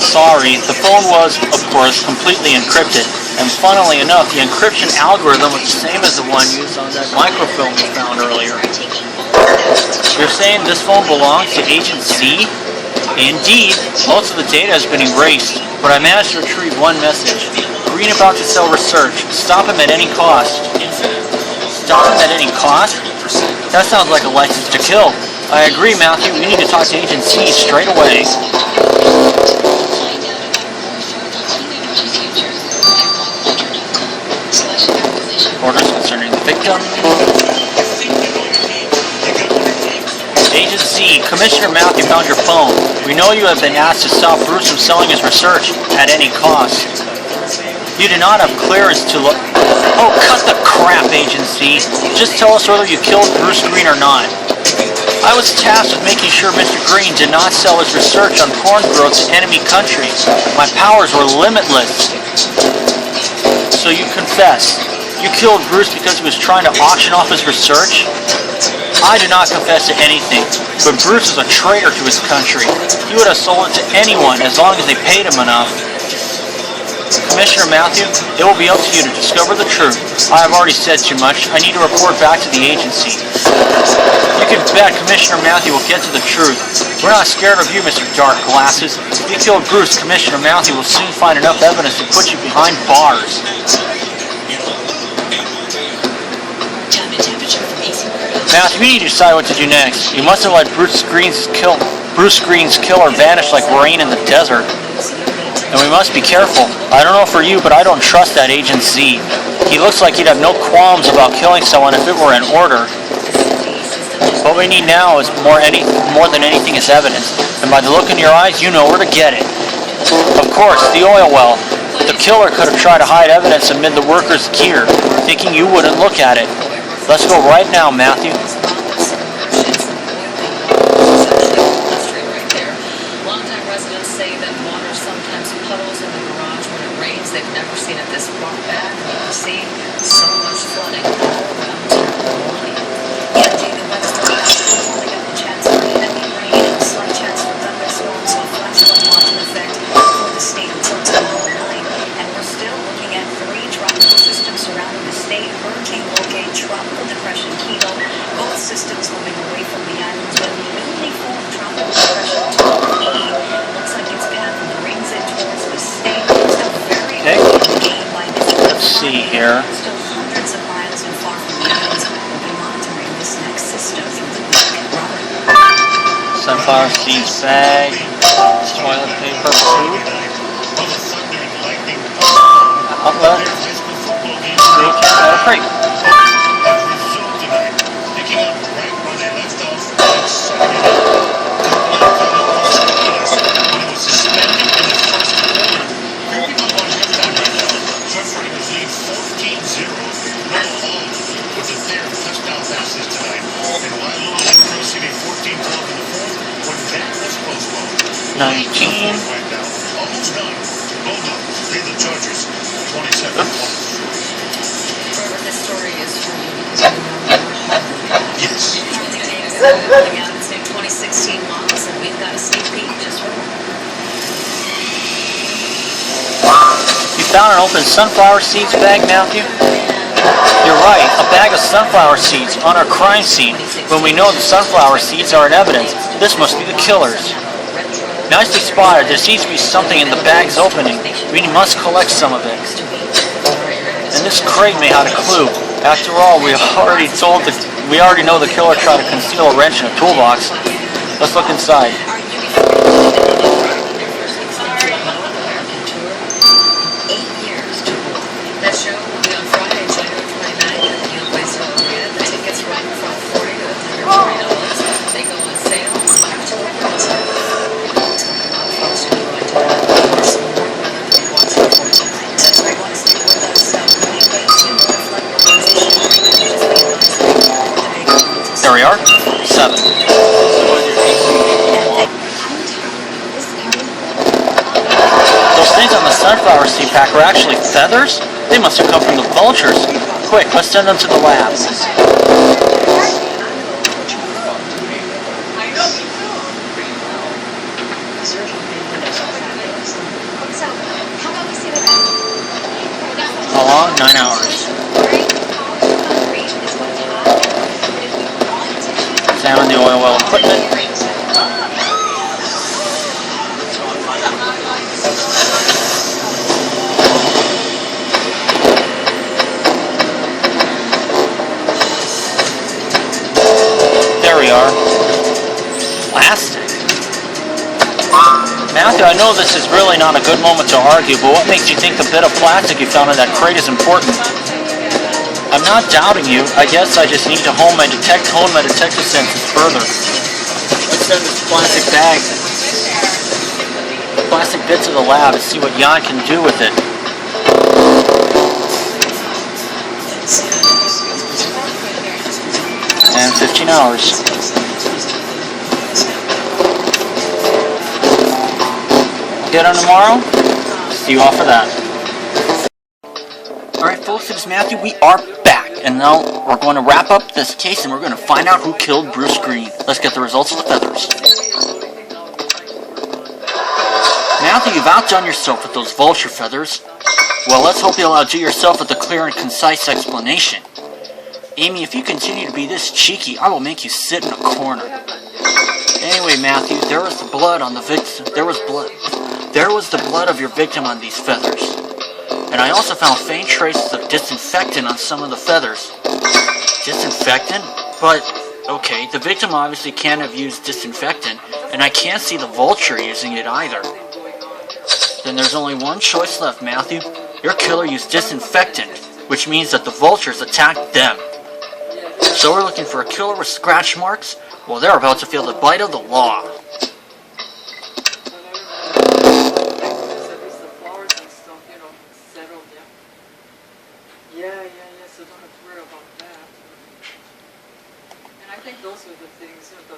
Sorry, the phone was, of course, completely encrypted. And funnily enough, the encryption algorithm was the same as the one used on that microfilm we found earlier. You're saying this phone belongs to Agent Z? Indeed, most of the data has been erased, but I managed to retrieve one message. Green about to sell research. Stop him at any cost. Stop him at any cost? That sounds like a license to kill. I agree, Matthew. We need to talk to Agent Z straight away. Orders concerning the victim. Agent Z, Commissioner Matthew found your phone. We know you have been asked to stop Bruce from selling his research at any cost. You do not have clearance to look... Oh, cut the crap, Agent Z. Just tell us whether you killed Bruce Green or not. I was tasked with making sure Mr. Green did not sell his research on corn growth to enemy countries. My powers were limitless. So you confess. You killed Bruce because he was trying to auction off his research? I do not confess to anything, but Bruce is a traitor to his country. He would have sold it to anyone as long as they paid him enough. Commissioner Matthew, it will be up to you to discover the truth. I have already said too much. I need to report back to the agency. You can bet Commissioner Matthew will get to the truth. We're not scared of you, Mr. Dark Glasses. If you killed Bruce, Commissioner Matthew will soon find enough evidence to put you behind bars. Matthew, we need to decide what to do next. You mustn't let Bruce Green's killer vanish like rain in the desert. And we must be careful. I don't know for you, but I don't trust that Agent Z. He looks like he'd have no qualms about killing someone if it were an order. What we need now is more than anything is evidence. And by the look in your eyes, you know where to get it. Of course, the oil well. The killer could have tried to hide evidence amid the workers' gear, thinking you wouldn't look at it. Let's go right now, Matthew. Longtime residents say that water sometimes puddles in the garage when it rains. They've never seen it this far back. You can see so much flooding all around town. Yeah, the weather forecast is holding up a chance for heavy rain and a slight chance for thunderstorms with flash flood watch in effect for the state until tomorrow night. And we're still looking at 3 tropical systems surrounding the state. Hurricane Located, Tropical Depression Kilo, both systems moving away from the islands with the newly formed Tropical Depression Tokyo. Looks like it's gonna brings it towards the state. Still very early game by this. Let's see here. Still hundreds of miles and far from the islands. We'll be monitoring this next system through the week. Robert. Sunflower seeds bag, toilet paper, food, outlet, free. Coming out its new 2016 models, and we've got a sneak peek just for You found an open sunflower seeds bag, Matthew? You're right, a bag of sunflower seeds on our crime scene. When we know the sunflower seeds are in evidence, this must be the killers. Nicely spotted. There seems to be something in the bag's opening. We must collect some of it. And this crate may have a clue. After all, we already know the killer tried to conceal a wrench in a toolbox. Let's look inside. That show will be on Friday, January 29th at the Union Place Arena. The tickets run from $40 to $140. They go on sale on October 10th. Folks are going to have some more weather to be watching for tonight. That's why I want to stay with us. We wait to more flood organization. things on the sunflower seed pack are actually feathers? They must have come from the vultures. Quick, let's send them to the lab. How long? 9 hours. Examine the oil well equipment. There we are. Plastic. Matthew, I know this is really not a good moment to argue, but what makes you think the bit of plastic you found in that crate is important? I'm not doubting you. I guess I just need to hone my detective senses further. Let's send this plastic bit to the lab and see what Jan can do with it. And 15 hours. Get on tomorrow? See you all for that. Alright folks, it's Matthew. We are back. And now we're going to wrap up this case and we're going to find out who killed Bruce Green. Let's get the results of the feathers. Matthew, you've outdone yourself with those vulture feathers. Well, let's hope you'll outdo yourself with a clear and concise explanation. Amy, if you continue to be this cheeky, I will make you sit in a corner. Anyway, Matthew, there was the blood on the victim. There was the blood of your victim on these feathers. And I also found faint traces of disinfectant on some of the feathers. Disinfectant? But, okay, the victim obviously can't have used disinfectant, and I can't see the vulture using it either. Then there's only one choice left, Matthew. Your killer used disinfectant, which means that the vultures attacked them. So we're looking for a killer with scratch marks? Well, they're about to feel the bite of the law. So don't have to worry about that. And I think those are the things, the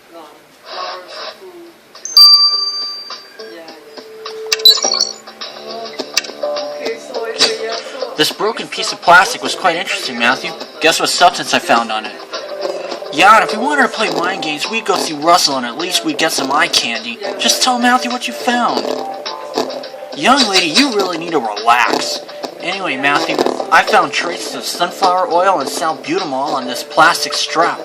flowers, the food, Okay, so anyway, so... This broken piece of plastic was quite interesting, Matthew. Guess what substance I found on it? Yeah, if we wanted to play mind games, we'd go see Russell and at least we'd get some eye candy. Just tell Matthew what you found. Young lady, you really need to relax. Anyway, Matthew, I found traces of sunflower oil and salbutamol on this plastic strap.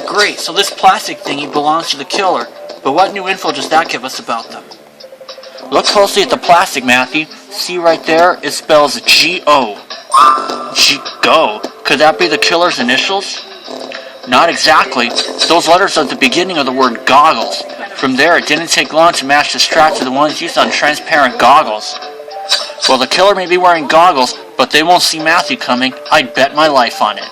Great, so this plastic thingy belongs to the killer, but what new info does that give us about them? Look closely at the plastic, Matthew. See right there? It spells G-O. G-O? Could that be the killer's initials? Not exactly. Those letters are at the beginning of the word goggles. From there, it didn't take long to match the strap to the ones used on transparent goggles. Well, the killer may be wearing goggles, but they won't see Matthew coming. I'd bet my life on it.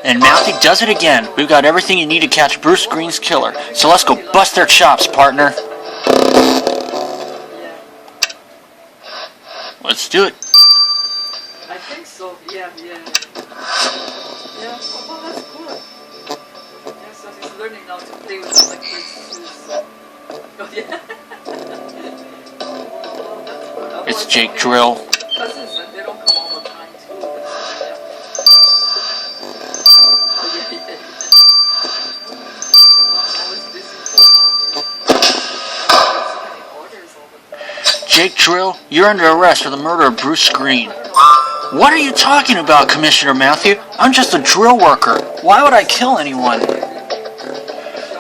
And Matthew does it again. We've got everything you need to catch Bruce Green's killer. So let's go bust their chops, partner. Let's do it. I think so, yeah. Yeah, well, that's good. Yeah, so he's learning now to play with electricity. Oh, yeah. It's Jake Drill. Cousins, and they don't come all the time, too. Jake Drill, you're under arrest for the murder of Bruce Green. What are you talking about, Commissioner Matthew? I'm just a drill worker. Why would I kill anyone?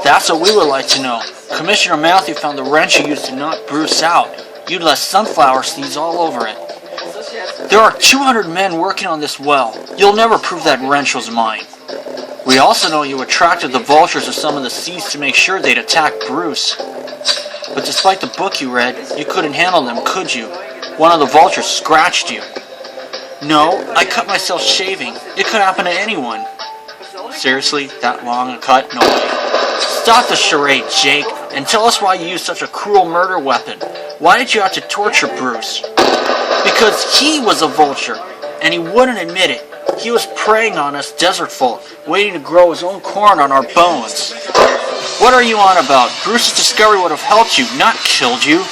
That's what we would like to know. Commissioner Matthew found the wrench you used to knock Bruce out. You'd left sunflower seeds all over it. There are 200 men working on this well. You'll never prove that wrench was mine. We also know you attracted the vultures with some of the seeds to make sure they'd attack Bruce. But despite the book you read, you couldn't handle them, could you? One of the vultures scratched you. No, I cut myself shaving. It could happen to anyone. Seriously? That long a cut? No way. Stop the charade, Jake, and tell us why you used such a cruel murder weapon. Why did you have to torture Bruce? Because he was a vulture, and he wouldn't admit it. He was preying on us desert folk, waiting to grow his own corn on our bones. What are you on about? Bruce's discovery would have helped you, not killed you.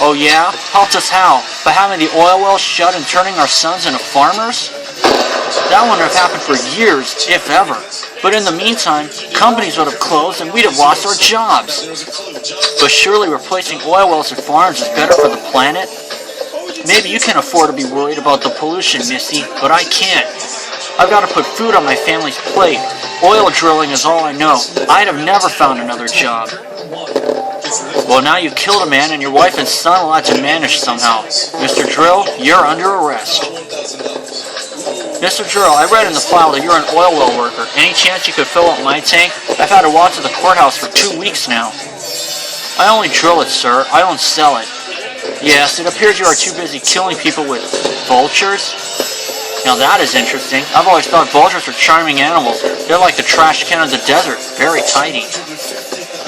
Oh yeah? Helped us how? By having the oil wells shut and turning our sons into farmers? That wouldn't have happened for years, if ever. But in the meantime, companies would have closed and we'd have lost our jobs. But surely replacing oil wells and farms is better for the planet? Maybe you can afford to be worried about the pollution, Missy, but I can't. I've got to put food on my family's plate. Oil drilling is all I know. I'd have never found another job. Well, now you killed a man and your wife and son will have to manage somehow. Mr. Drill, you're under arrest. Mr. Drill, I read in the file that you're an oil well worker. Any chance you could fill up my tank? I've had to walk to the courthouse for 2 weeks now. I only drill it, sir. I don't sell it. Yes, it appears you are too busy killing people with vultures. Now that is interesting. I've always thought vultures were charming animals. They're like the trash can of the desert, very tidy.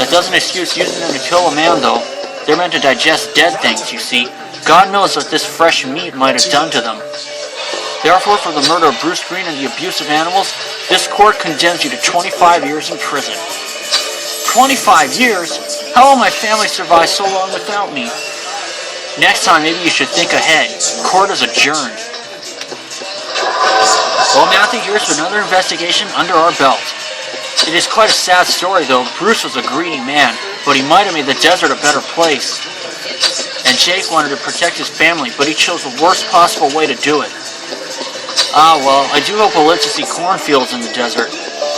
That doesn't excuse using them to kill a man, though. They're meant to digest dead things, you see. God knows what this fresh meat might have done to them. Therefore, for the murder of Bruce Green and the abuse of animals, this court condemns you to 25 years in prison. 25 years? How will my family survive so long without me? Next time, maybe you should think ahead. Court is adjourned. Well, Matthew, here's another investigation under our belt. It is quite a sad story, though. Bruce was a greedy man, but he might have made the desert a better place. And Jake wanted to protect his family, but he chose the worst possible way to do it. Ah, well, I do hope we'll live to see cornfields in the desert.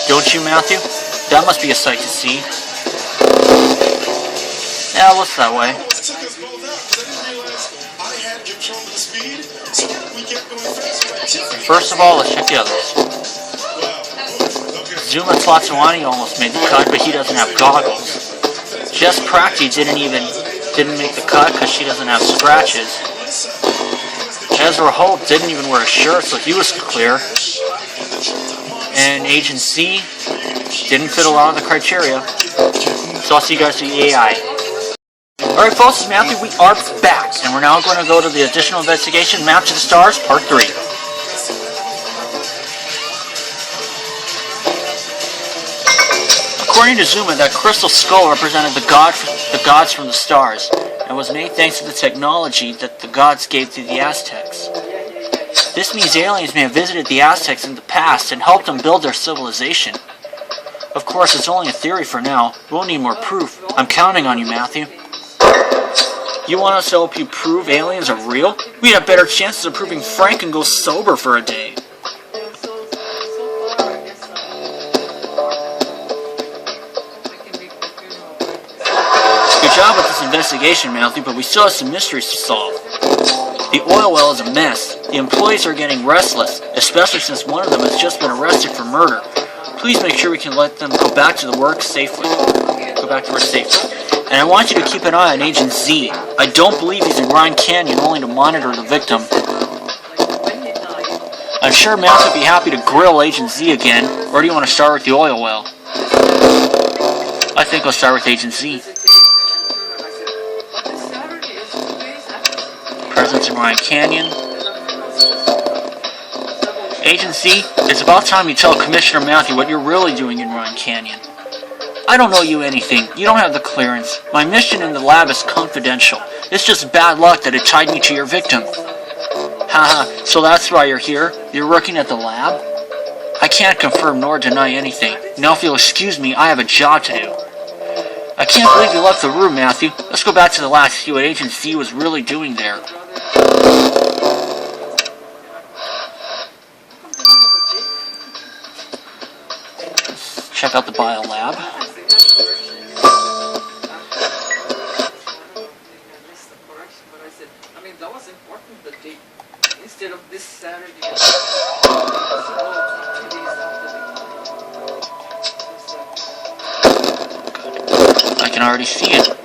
Don't you, Matthew? That must be a sight to see. Yeah, it looks that way. First of all, let's check the others. Zuma Tlatoani almost made the cut, but he doesn't have goggles. Jess Practi didn't make the cut because she doesn't have scratches. Ezra Holt didn't even wear a shirt, so he was clear. And Agent C didn't fit a lot of the criteria. So I'll see you guys to the AI. Alright folks, it's Matthew, we are back, and we're now going to go to the additional investigation, Map to the Stars, Part 3. According to Zuma, that crystal skull represented the gods from the stars, and was made thanks to the technology that the gods gave to the Aztecs. This means aliens may have visited the Aztecs in the past and helped them build their civilization. Of course, it's only a theory for now. We'll need more proof. I'm counting on you, Matthew. You want us to help you prove aliens are real? We'd have better chances of proving Frank can go sober for a day. Good job with this investigation, Matthew, but we still have some mysteries to solve. The oil well is a mess. The employees are getting restless, especially since one of them has just been arrested for murder. Please make sure we can let them go back to work safely. And I want you to keep an eye on Agent Z. I don't believe he's in Ryan Canyon only to monitor the victim. I'm sure Matt would be happy to grill Agent Z again, or do you want to start with the oil well? I think I'll start with Agent Z. Presence in Ryan Canyon. Agent Z, it's about time you tell Commissioner Matthew what you're really doing in Ryan Canyon. I don't owe you anything. You don't have the clearance. My mission in the lab is confidential. It's just bad luck that it tied me to your victim. Haha, so that's why you're here? You're working at the lab? I can't confirm nor deny anything. Now if you'll excuse me, I have a job to do. I can't believe you left the room, Matthew. Let's go back to the lab to see what Agent Z was really doing there. Let's check out the bio lab. That was important that they, instead of this Saturday, I can already see it.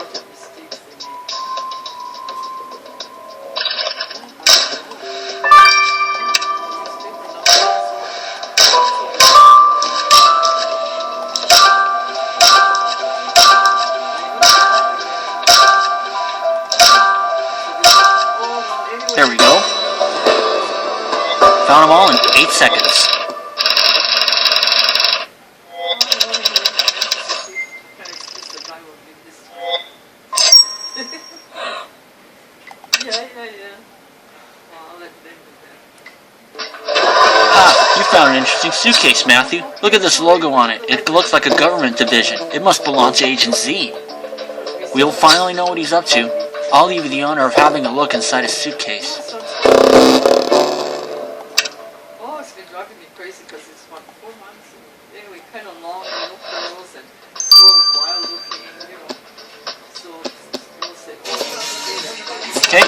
There we go. Found them all in 8 seconds. found an interesting suitcase, Matthew. Look at this logo on it. It looks like a government division. It must belong to Agent Z. We'll finally know what he's up to. I'll leave you the honor of having a look inside his suitcase. Oh, it's been driving me crazy because it's 4 months. And anyway, kind of long, no curls, and so wild looking, So, we'll say, Okay,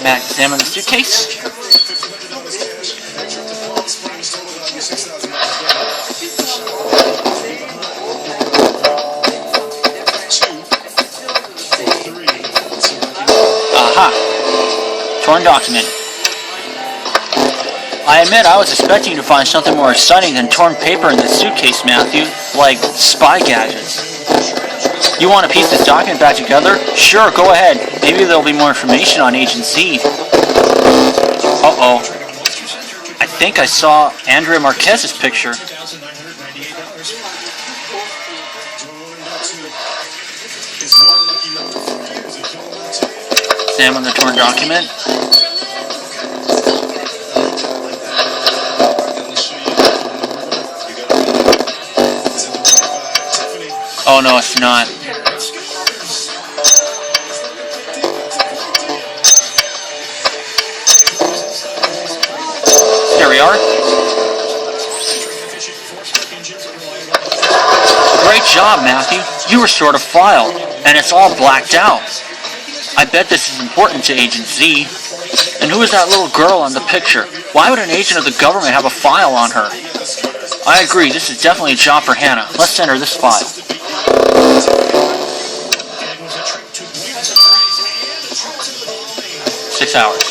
Matt, examine the suitcase. Aha! Torn document. I admit I was expecting to find something more exciting than torn paper in this suitcase, Matthew, like spy gadgets. You want to piece this document back together? Sure, go ahead. Maybe there'll be more information on Agent Z. Uh-oh. I think I saw Andrea Marquez's picture. Examine the torn document. Oh no, it's not. There we are. Great job, Matthew. You restored a file, and it's all blacked out. I bet this is important to Agent Z. And who is that little girl on the picture? Why would an agent of the government have a file on her? I agree, this is definitely a job for Hannah. Let's send her this file. 6 hours.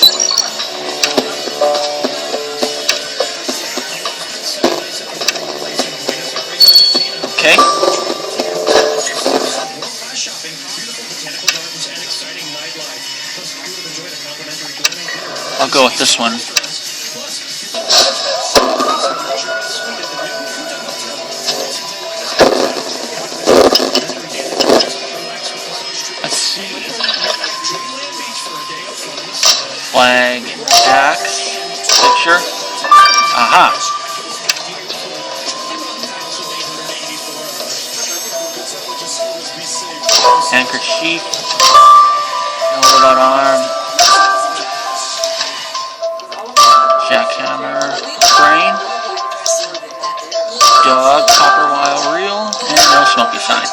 Okay. I'll go with this one. Let's see. Flag and Jack's picture. Aha. Handkerchief. What about arm? Jackhammer, crane, dog, copper wire reel, and no smoky sign.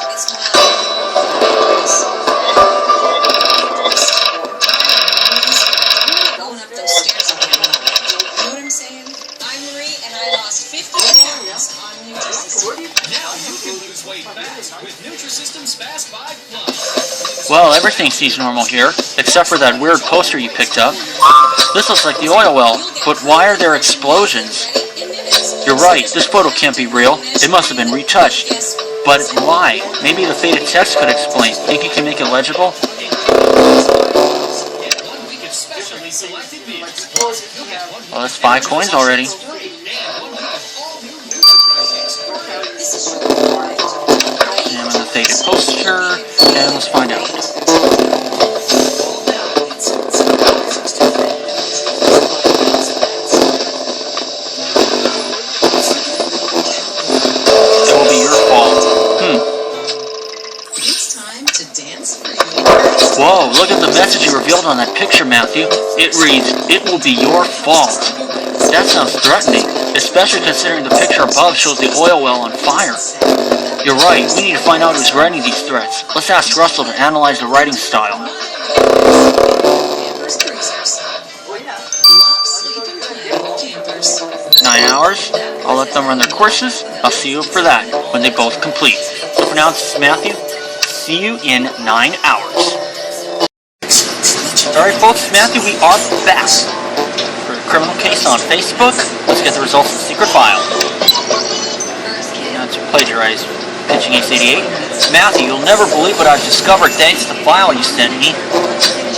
Going up those stairs again. You know what I'm saying? I'm Marie, and I lost 50 pounds on Nutrisystem. Now you can lose weight fast with Nutrisystem's Fast 5 Plus. Well, everything seems normal here, except for that weird poster you picked up. This looks like the oil well, but why are there explosions? You're right, this photo can't be real. It must have been retouched. But why? Maybe the faded text could explain. Think you can make it legible? Well, that's 5 coins already. Examine the faded poster, and let's find out. It will be your fault. It's time to dance free. Whoa, look at the message you revealed on that picture, Matthew. It reads, "It will be your fault." That sounds threatening, especially considering the picture above shows the oil well on fire. You're right, we need to find out who's writing these threats. Let's ask Russell to analyze the writing style. Campers Cruisers. Love sleeping time campers. 9 hours. I'll let them run their courses. I'll see you for that, when they both complete. So for now, this is Matthew. See you in 9 hours. Alright folks, Matthew, we are back. For a criminal case on Facebook, let's get the results of the secret file. Now to plagiarize Pitching Ace 88. Matthew, you'll never believe what I've discovered thanks to the file you sent me.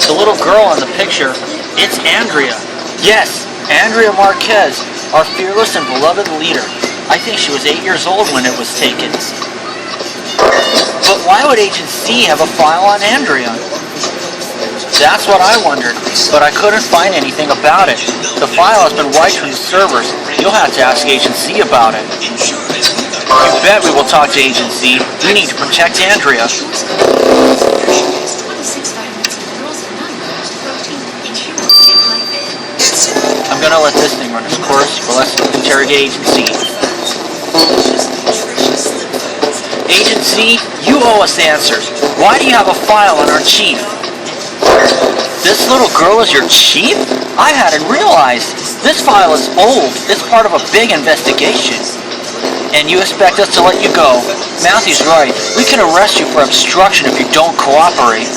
The little girl on the picture, it's Andrea. Yes, Andrea Marquez, our fearless and beloved leader. I think she was 8 years old when it was taken. But why would Agent Z have a file on Andrea? That's what I wondered, but I couldn't find anything about it. The file has been wiped from the servers. You'll have to ask Agent Z about it. You bet we will talk to Agent Z. We need to protect Andrea. 26 vitamins and minerals and non-minerals, protein, insurance, and life in. I'm gonna let this thing run its course, but let's interrogate Agent Z. Agent Z, you owe us answers. Why do you have a file on our chief? This little girl is your chief? I hadn't realized. This file is old. It's part of a big investigation. And you expect us to let you go? Matthew's right. We can arrest you for obstruction if you don't cooperate.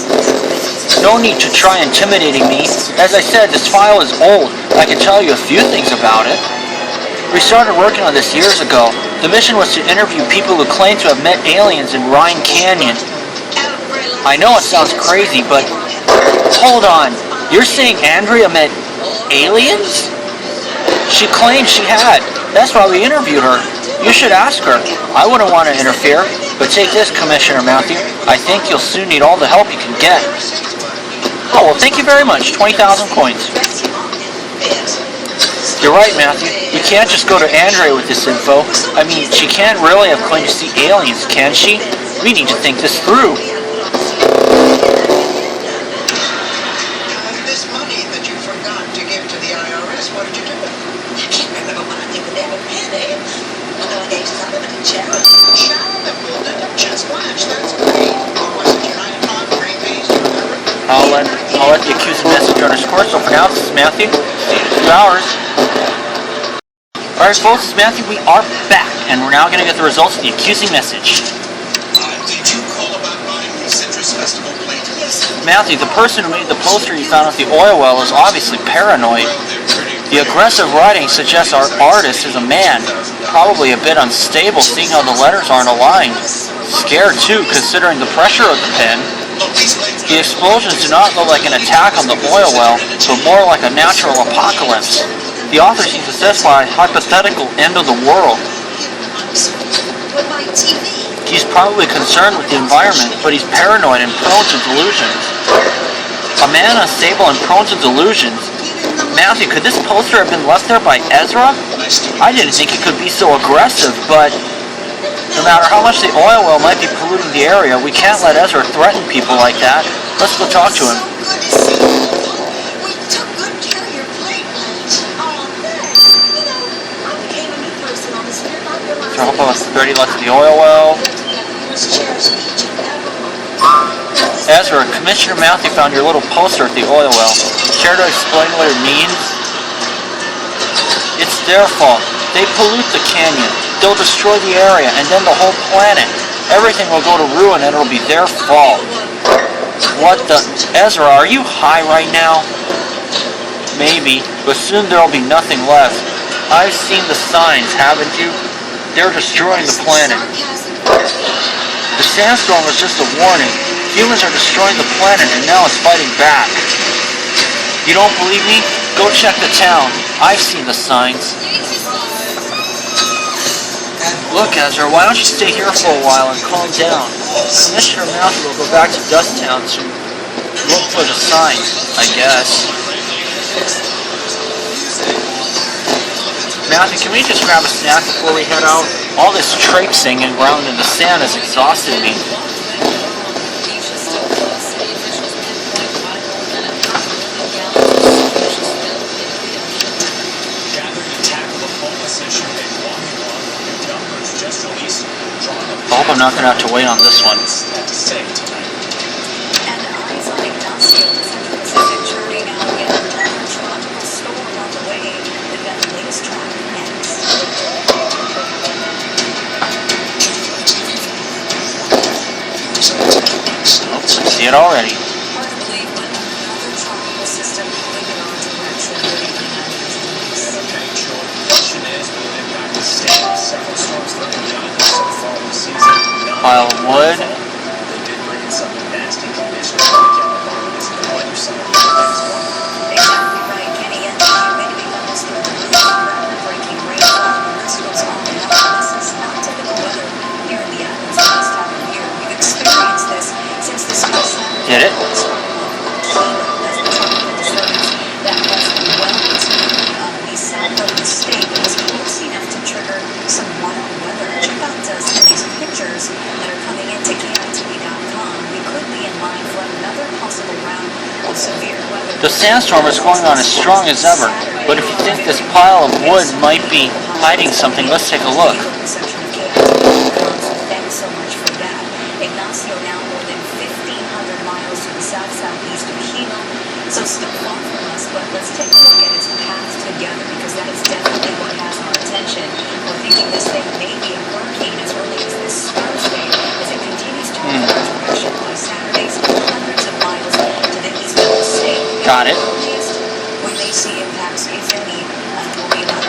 No need to try intimidating me. As I said, this file is old. I can tell you a few things about it. We started working on this years ago. The mission was to interview people who claim to have met aliens in Rhine Canyon. I know it sounds crazy, but hold on. You're saying Andrea met aliens? She claimed she had. That's why we interviewed her. You should ask her. I wouldn't want to interfere. But take this, Commissioner Matthew. I think you'll soon need all the help you can get. Oh, well, thank you very much. 20,000 coins. You're right, Matthew. We can't just go to Andrea with this info. I mean, she can't really have claimed to see aliens, can she? We need to think this through. This money that you forgot to give to the IRS, what did you do? I can't remember what I did with every penny. I know I gave some of it to charity. Charlotte will do it. Just watch. That's great. Or was it your 95 green peas? Do you remember? I'll let the accused message on his court. So for now, this is Matthew. See you in 2 hours. Alright folks, this is Matthew. We are back, and we're now going to get the results of the accusing message. Did you call about buying the Citrus Festival plate? Yes, Matthew, the person who made the poster you found at the oil well is obviously paranoid. The aggressive writing suggests our artist is a man, probably a bit unstable seeing how the letters aren't aligned. Scared too, considering the pressure of the pen. The explosions do not look like an attack on the oil well, but more like a natural apocalypse. The author seems to specify a hypothetical end of the world. what about TV? He's probably concerned with the environment, but he's paranoid and prone to delusions. A man unstable and prone to delusions? Matthew, could this poster have been left there by Ezra? I didn't think he could be so aggressive, but no matter how much the oil well might be polluting the area, we can't let Ezra threaten people like that. Let's go talk to him. We took good care of your plate, Blanche. Oh, thanks. You know, I became a new person on this trip. I realized... So I hope I was 30 left to the oil well. Ezra, Commissioner Matthew found your little poster at the oil well. Care to explain what it means? It's their fault. They pollute the canyon. They'll destroy the area and then the whole planet. Everything will go to ruin and it'll be their fault. What the... Ezra, are you high right now? Maybe, but soon there'll be nothing left. I've seen the signs, haven't you? They're destroying the planet. The sandstorm was just a warning. Humans are destroying the planet and now it's fighting back. You don't believe me? Go check the town. I've seen the signs. Look, Ezra, why don't you stay here for a while and calm down? Commissioner Matthew will go back to Dusttown to look for the signs, I guess. Matthew, can we just grab a snack before we head out? All this traipsing and ground in the sand has exhausted me. I hope I'm not going to have to wait on this one. And eyes on Ignacio, the Central Pacific journey now again. Another tropical storm on the way. We've got the latest traffic next. Oh, I see it already. Hard to believe, but another tropical system moving in our direction. We're looking at it. Okay, sure. The question is, will it impact the state? Several storms looking beyond this so far this season. Pile of wood. They did bring in some nasty conditions like this the weather center. Exactly right, Kenny. And the humidity levels for record-breaking rainfall. And this goes on and on. This is not typical weather here in the Athens this time of year. We've experienced this since the snow snapped. Did it? Kilo The sandstorm is going on as strong as ever, but if you think this pile of wood might be hiding something, let's take a look. Thanks so much for that. Ignacio now more than 1,500 miles to the south-southeast of Hilo, so still far from us, but let's take a look at its path together, because that is definitely what has our attention. We're thinking this thing may be a hurricane as early as this Thursday, as it continues to move in our direction by Saturday, hundreds of miles to the east of the state. Got it. We may see impacts, if any, will be about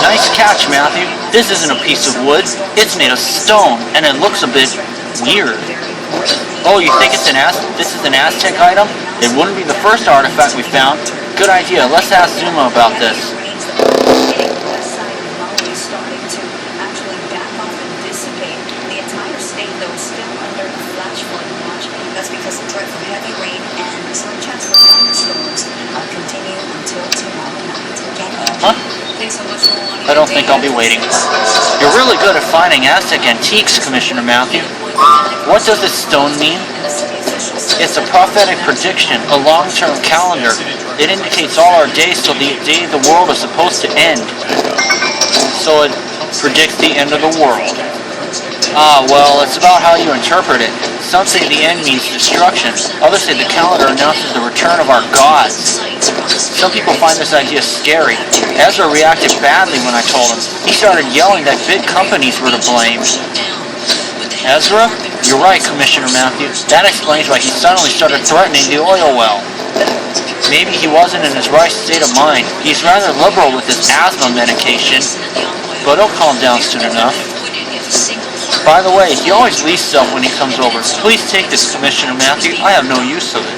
Nice catch, Matthew. This isn't a piece of wood. It's made of stone, and it looks a bit weird. Oh, you think this is an Aztec item? It wouldn't be the first artifact we found. Good idea. Let's ask Zuma about this. That's because the threat from heavy rain and some chance for thunderstorms continue until tomorrow night. Huh? I don't think I'll be waiting. You're really good at finding Aztec antiques, Commissioner Matthew. What does this stone mean? It's a prophetic prediction, a long-term calendar. It indicates all our days till the day the world is supposed to end. So it predicts the end of the world. Ah, well, it's about how you interpret it. Some say the end means destruction. Others say the calendar announces the return of our gods. Some people find this idea scary. Ezra reacted badly when I told him. He started yelling that big companies were to blame. Ezra? You're right, Commissioner Matthew. That explains why he suddenly started threatening the oil well. Maybe he wasn't in his right state of mind. He's rather liberal with his asthma medication, but he'll calm down soon enough. By the way, he always leaves stuff when he comes over. Please take this, Commissioner Matthew. I have no use of it.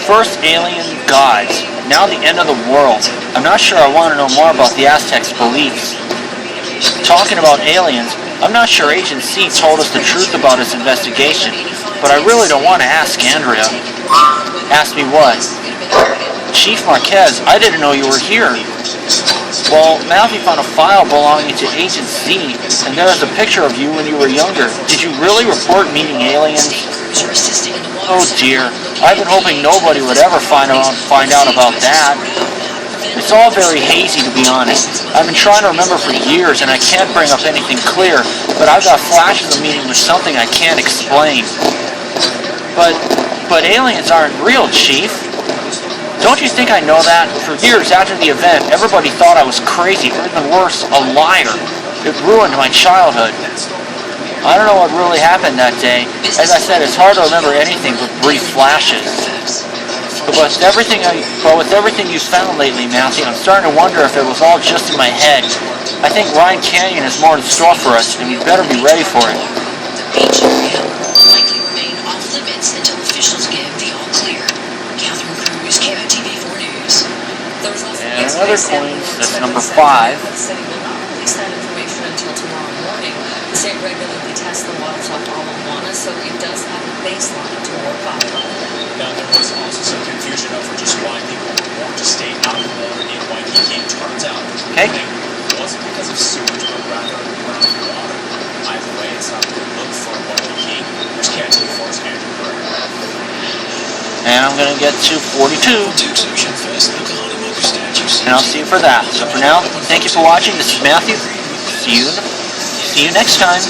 First alien gods, now the end of the world. I'm not sure I want to know more about the Aztecs' beliefs. Talking about aliens, I'm not sure Agent C told us the truth about his investigation, but I really don't want to ask Andrea. Ask me what? Chief Marquez, I didn't know you were here. Well, Matthew found a file belonging to Agent C, and there is a picture of you when you were younger. Did you really report meeting aliens? Oh dear, I've been hoping nobody would ever find out about that. It's all very hazy, to be honest. I've been trying to remember for years, and I can't bring up anything clear, but I've got flashes of meeting with something I can't explain. But aliens aren't real, Chief. Don't you think I know that? For years after the event, everybody thought I was crazy, or even worse, a liar. It ruined my childhood. I don't know what really happened that day. As I said, it's hard to remember anything but brief flashes. But with everything you've found lately, Matthew, I'm starting to wonder if it was all just in my head. I think Ryan Canyon has more in store for us, and we better be ready for it. The beach area will likely remain off limits until officials give the all clear. Catherine Cruz, KOTV 4 News. And another coin, that's number 5. The city will not release that information until tomorrow morning. The state regularly tests the waters off Ala Moana, so it does have a baseline to work off of. Now, there was also some confusion over just why people were warned to stay out of the water in Waikiki. Turns out, it wasn't because of sewage, but rather running water. Either way, it's not a good look for Waikiki. There's KTV4's Andrew Berger. And I'm going to get to 42. And I'll see you for that. So for now, thank you for watching. This is Matthew. See you next time.